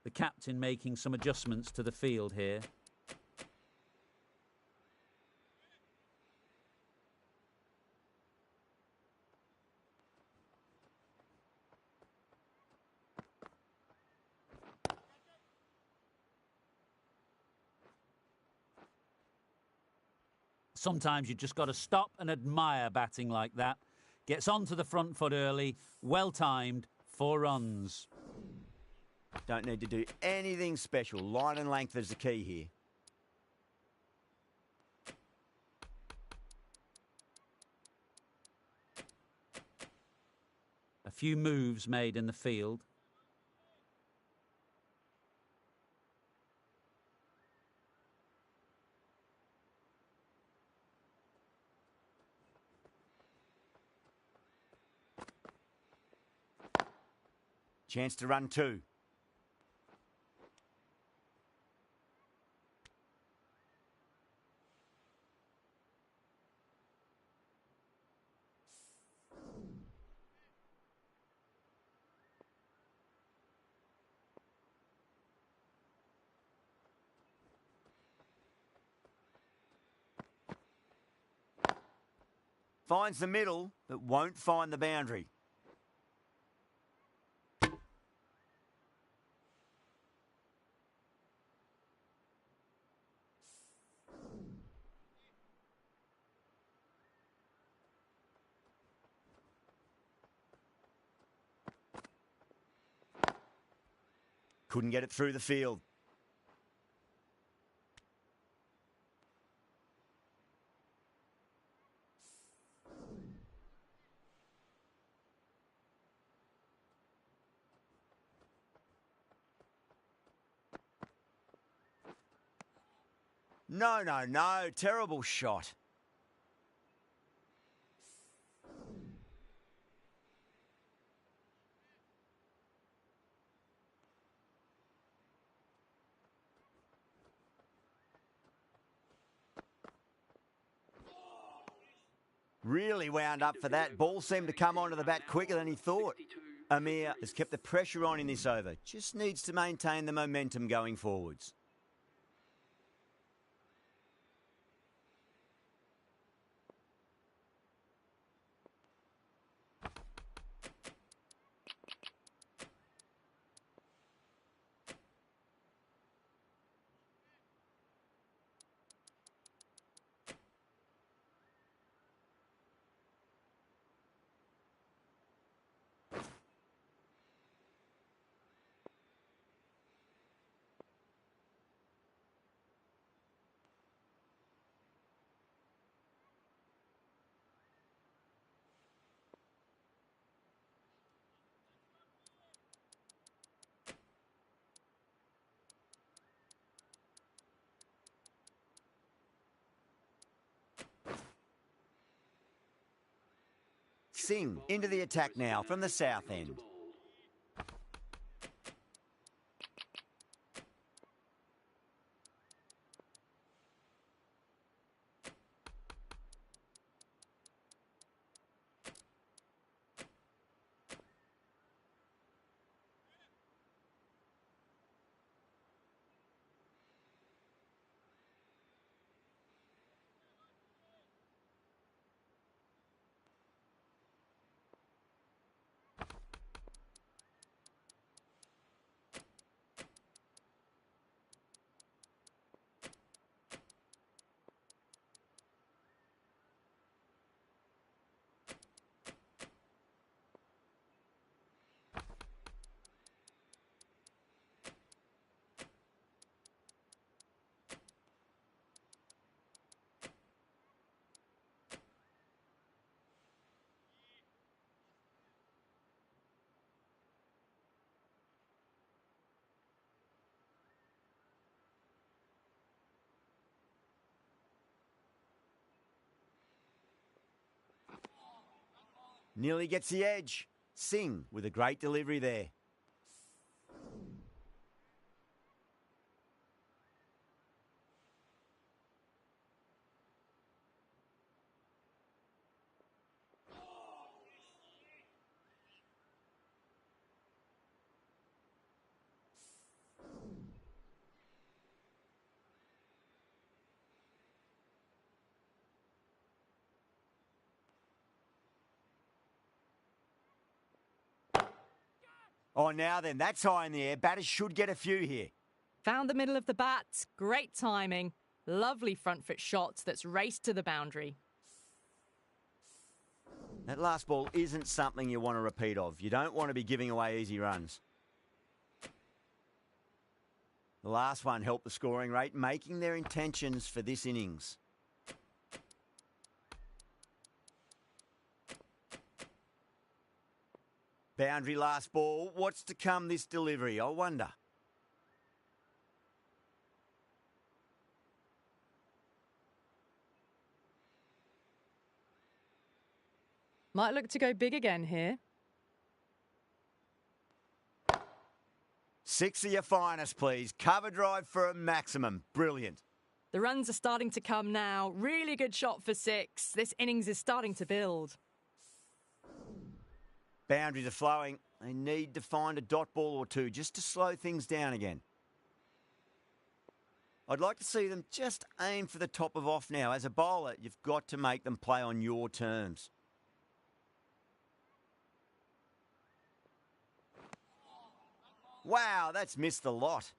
The captain making some adjustments to the field here. Sometimes you just got to stop and admire batting like that. Gets onto the front foot early, well timed, 4 runs. Don't need to do anything special. Line and length is the key here. A few moves made in the field. Chance to run 2. Finds the middle, but won't find the boundary. Couldn't get it through the field. No. Terrible shot. Really wound up for that. Ball seemed to come onto the bat quicker than he thought. Amir has kept the pressure on in this over. Just needs to maintain the momentum going forwards. Singh into the attack now from the south end. Nearly gets the edge. Singh with a great delivery there. Oh, now then, that's high in the air. Batters should get a few here. Found the middle of the bat. Great timing. Lovely front foot shot that's raced to the boundary. That last ball isn't something you want to repeat of. You don't want to be giving away easy runs. The last one helped the scoring rate, making their intentions for this innings. Boundary last ball. What's to come this delivery, I wonder? Might look to go big again here. 6 of your finest, please. Cover drive for a maximum. Brilliant. The runs are starting to come now. Really good shot for 6. This innings is starting to build. Boundaries are flowing. They need to find a dot ball or two just to slow things down again. I'd like to see them just aim for the top of off now. As a bowler, you've got to make them play on your terms. Wow, that's missed the lot.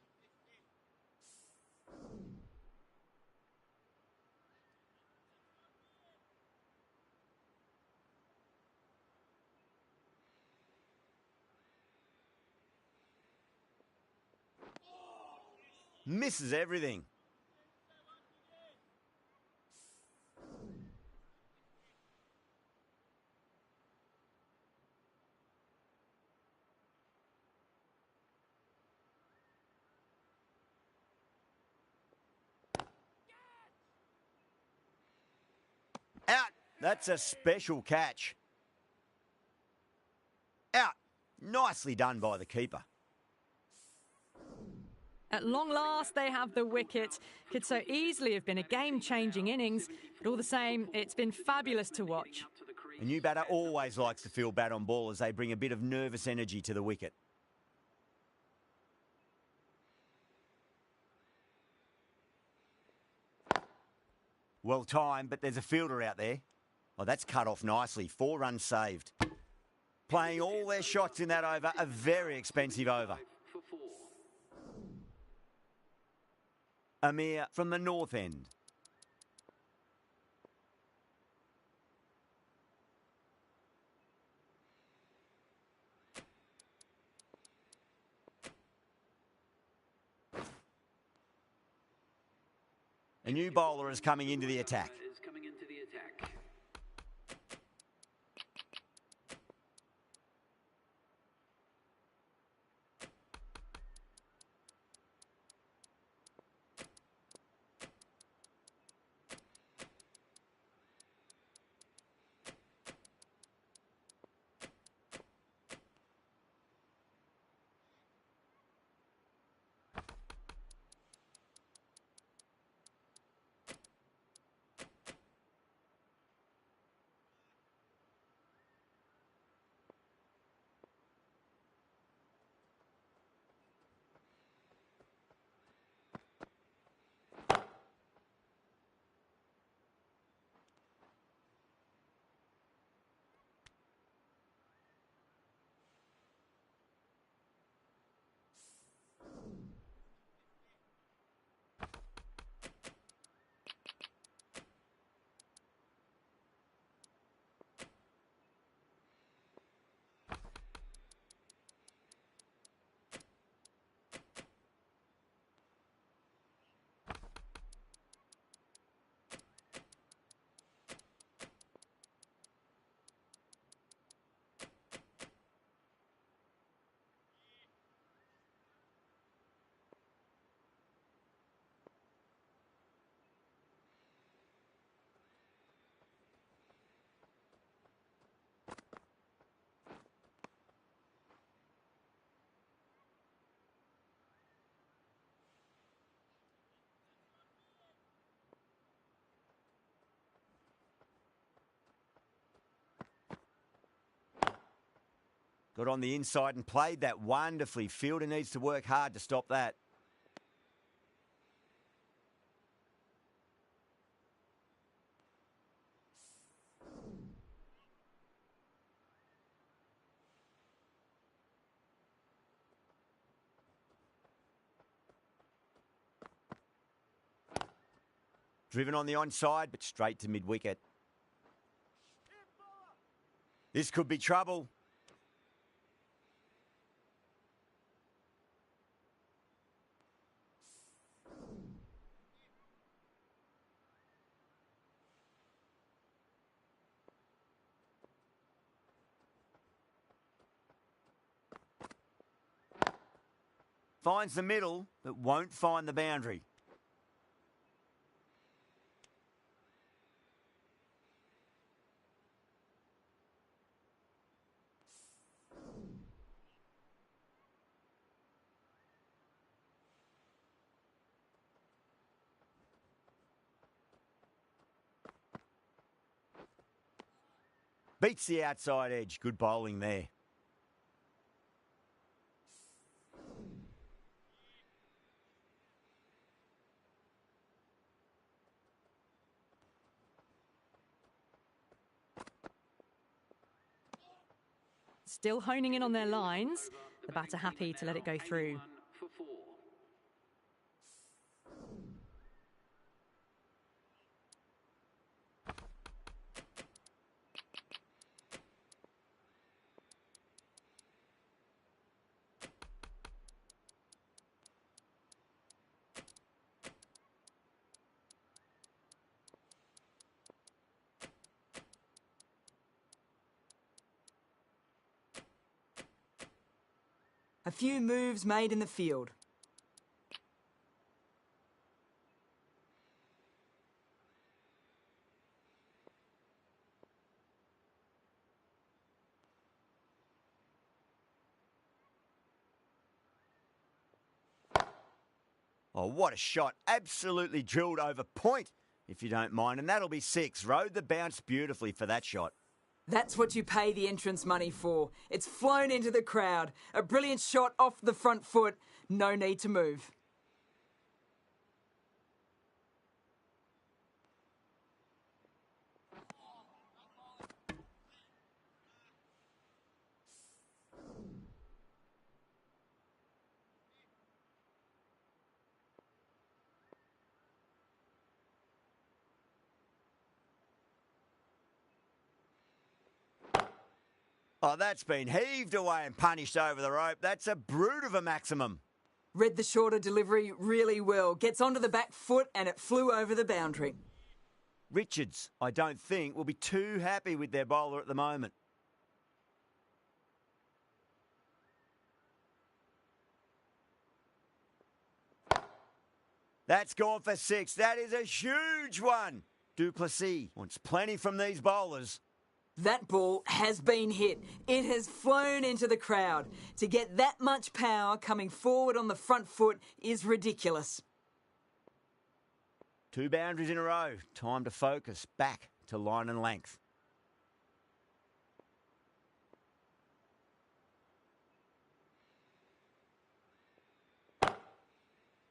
Misses everything. Out. That's a special catch. Out. Nicely done by the keeper. At long last, they have the wicket. Could so easily have been a game-changing innings, but all the same, it's been fabulous to watch. A new batter always likes to feel bat on ball as they bring a bit of nervous energy to the wicket. Well timed, but there's a fielder out there. Oh, that's cut off nicely. 4 runs saved. Playing all their shots in that over, a very expensive over. Amir from the north end. A new bowler is coming into the attack. Got on the inside and played that wonderfully. Fielder needs to work hard to stop that. Driven on the onside, but straight to mid-wicket. This could be trouble. Finds the middle, but won't find the boundary. Beats the outside edge. Good bowling there. Still honing in on their lines. The batter happy to let it go through. For 4. A few moves made in the field. Oh, what a shot. Absolutely drilled over point, if you don't mind. And that'll be 6. Rode the bounce beautifully for that shot. That's what you pay the entrance money for. It's flown into the crowd. A brilliant shot off the front foot. No need to move. Oh, that's been heaved away and punished over the rope. That's a brute of a maximum. Read the shorter delivery really well. Gets onto the back foot and it flew over the boundary. Richards, I don't think, will be too happy with their bowler at the moment. That's gone for 6. That is a huge one. Duplessis wants plenty from these bowlers. That ball has been hit. It has flown into the crowd. To get that much power coming forward on the front foot is ridiculous. 2 boundaries in a row. Time to focus. Back to line and length.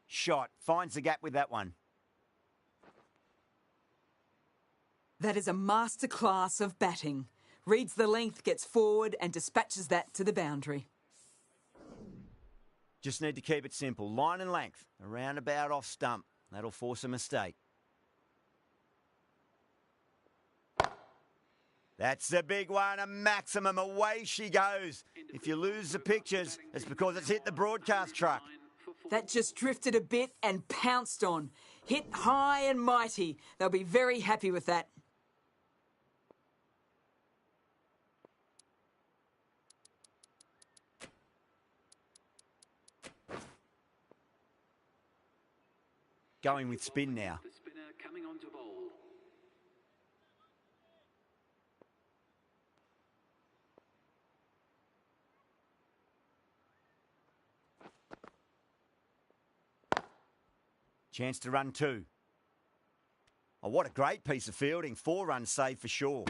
Shot. Finds the gap with that one. That is a masterclass of batting. Reads the length, gets forward and dispatches that to the boundary. Just need to keep it simple. Line and length. Around about off stump. That'll force a mistake. That's the big one. A maximum. Away she goes. If you lose the pictures, it's because it's hit the broadcast truck. That just drifted a bit and pounced on. Hit high and mighty. They'll be very happy with that. Going with spin now. The spinner coming on to bowl. Chance to run 2. Oh, what a great piece of fielding. 4 runs saved for sure.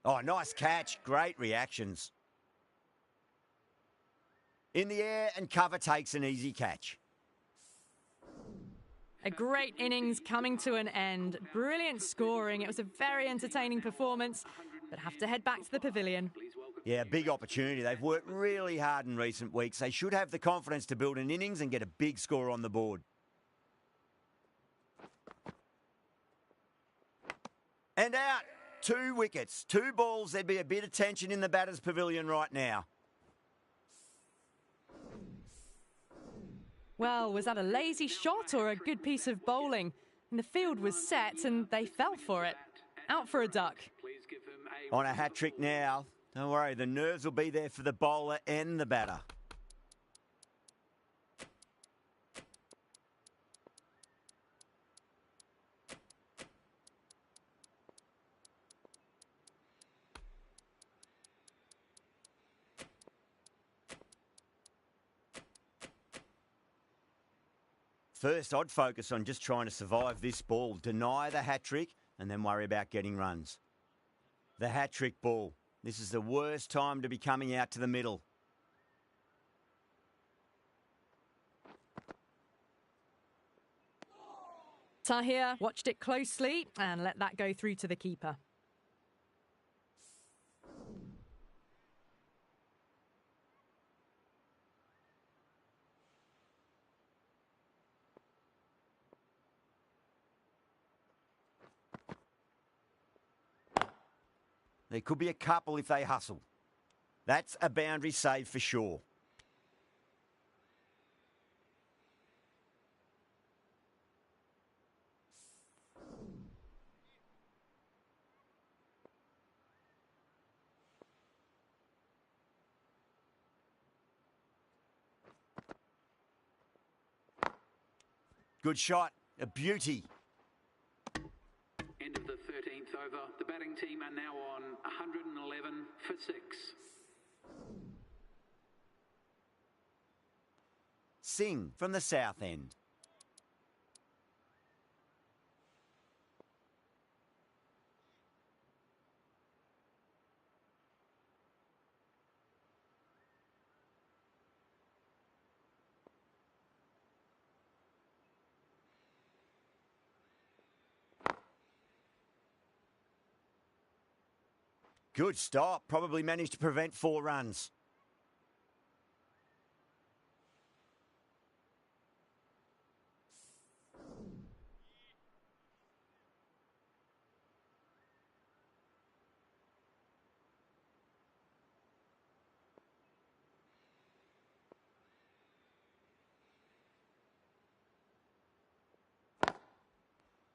Oh, nice catch. Great reactions. In the air and cover takes an easy catch. A great innings coming to an end. Brilliant scoring. It was a very entertaining performance, but have to head back to the pavilion. Yeah, big opportunity. They've worked really hard in recent weeks. They should have the confidence to build an innings and get a big score on the board. And out. 2 wickets. 2 balls. There'd be a bit of tension in the batter's pavilion right now. Well, was that a lazy shot or a good piece of bowling? And the field was set and they fell for it. Out for a duck. On a hat-trick now. Don't worry, the nerves will be there for the bowler and the batter. First, I'd focus on just trying to survive this ball, deny the hat-trick, and then worry about getting runs. The hat-trick ball. This is the worst time to be coming out to the middle. Tahir watched it closely and let that go through to the keeper. There could be a couple if they hustle. That's a boundary save for sure. Good shot. A beauty. End of the 13th over. The batting team are now on 111 for 6. Singh from the south end. Good stop. Probably managed to prevent 4 runs.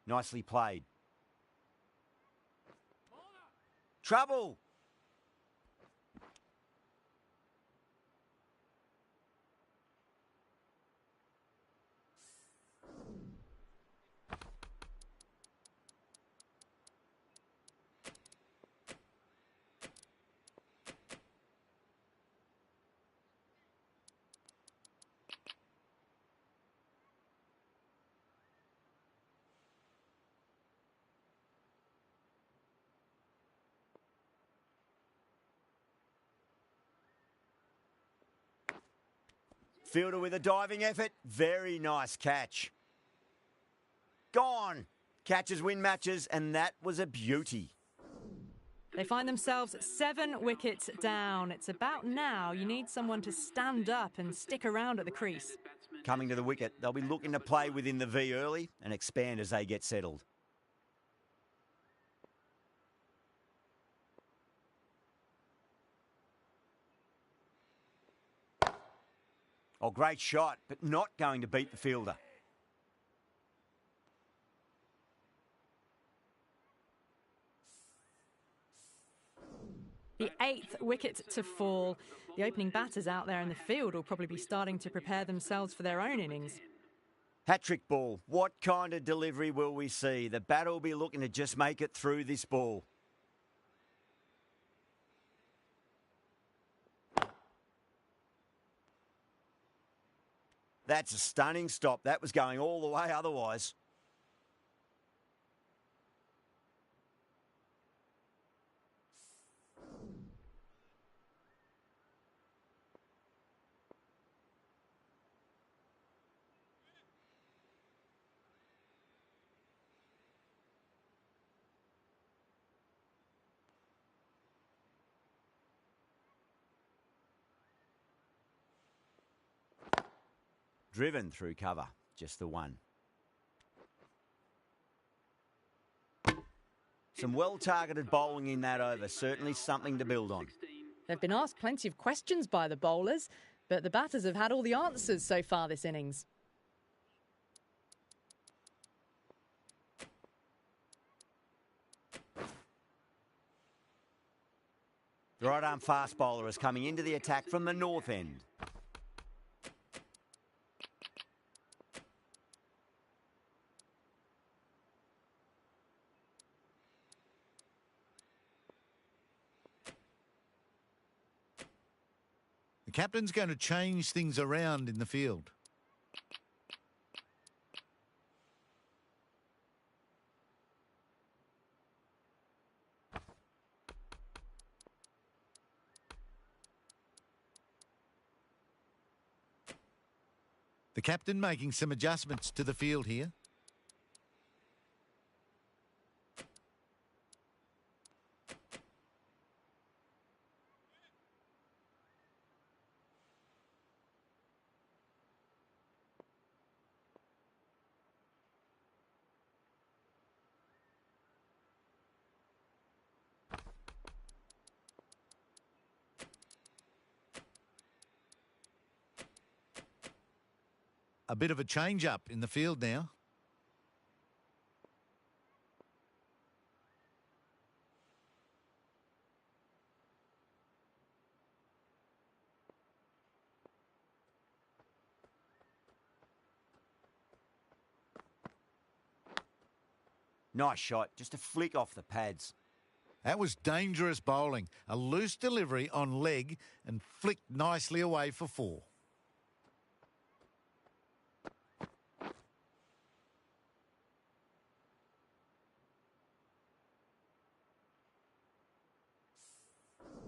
Nicely played. Trouble. Fielder with a diving effort. Very nice catch. Gone. Catches win matches, and that was a beauty. They find themselves 7 wickets down. It's about now you need someone to stand up and stick around at the crease. Coming to the wicket, they'll be looking to play within the V early and expand as they get settled. Oh, great shot, but not going to beat the fielder. The 8th wicket to fall. The opening batters out there in the field will probably be starting to prepare themselves for their own innings. Hat-trick ball. What kind of delivery will we see? The batter will be looking to just make it through this ball. That's a stunning stop. That was going all the way otherwise. Driven through cover, just the one. Some well-targeted bowling in that over, certainly something to build on. They've been asked plenty of questions by the bowlers, but the batters have had all the answers so far this innings. The right-arm fast bowler is coming into the attack from the north end. The captain's going to change things around in the field. The captain making some adjustments to the field here. A bit of a change-up in the field now. Nice shot, just a flick off the pads. That was dangerous bowling. A loose delivery on leg and flicked nicely away for 4.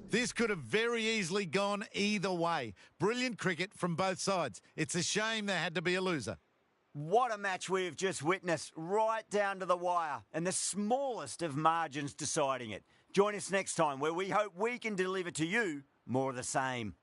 This could have very easily gone either way. Brilliant cricket from both sides. It's a shame there had to be a loser. What a match we've just witnessed, right down to the wire, and the smallest of margins deciding it. Join us next time where we hope we can deliver to you more of the same.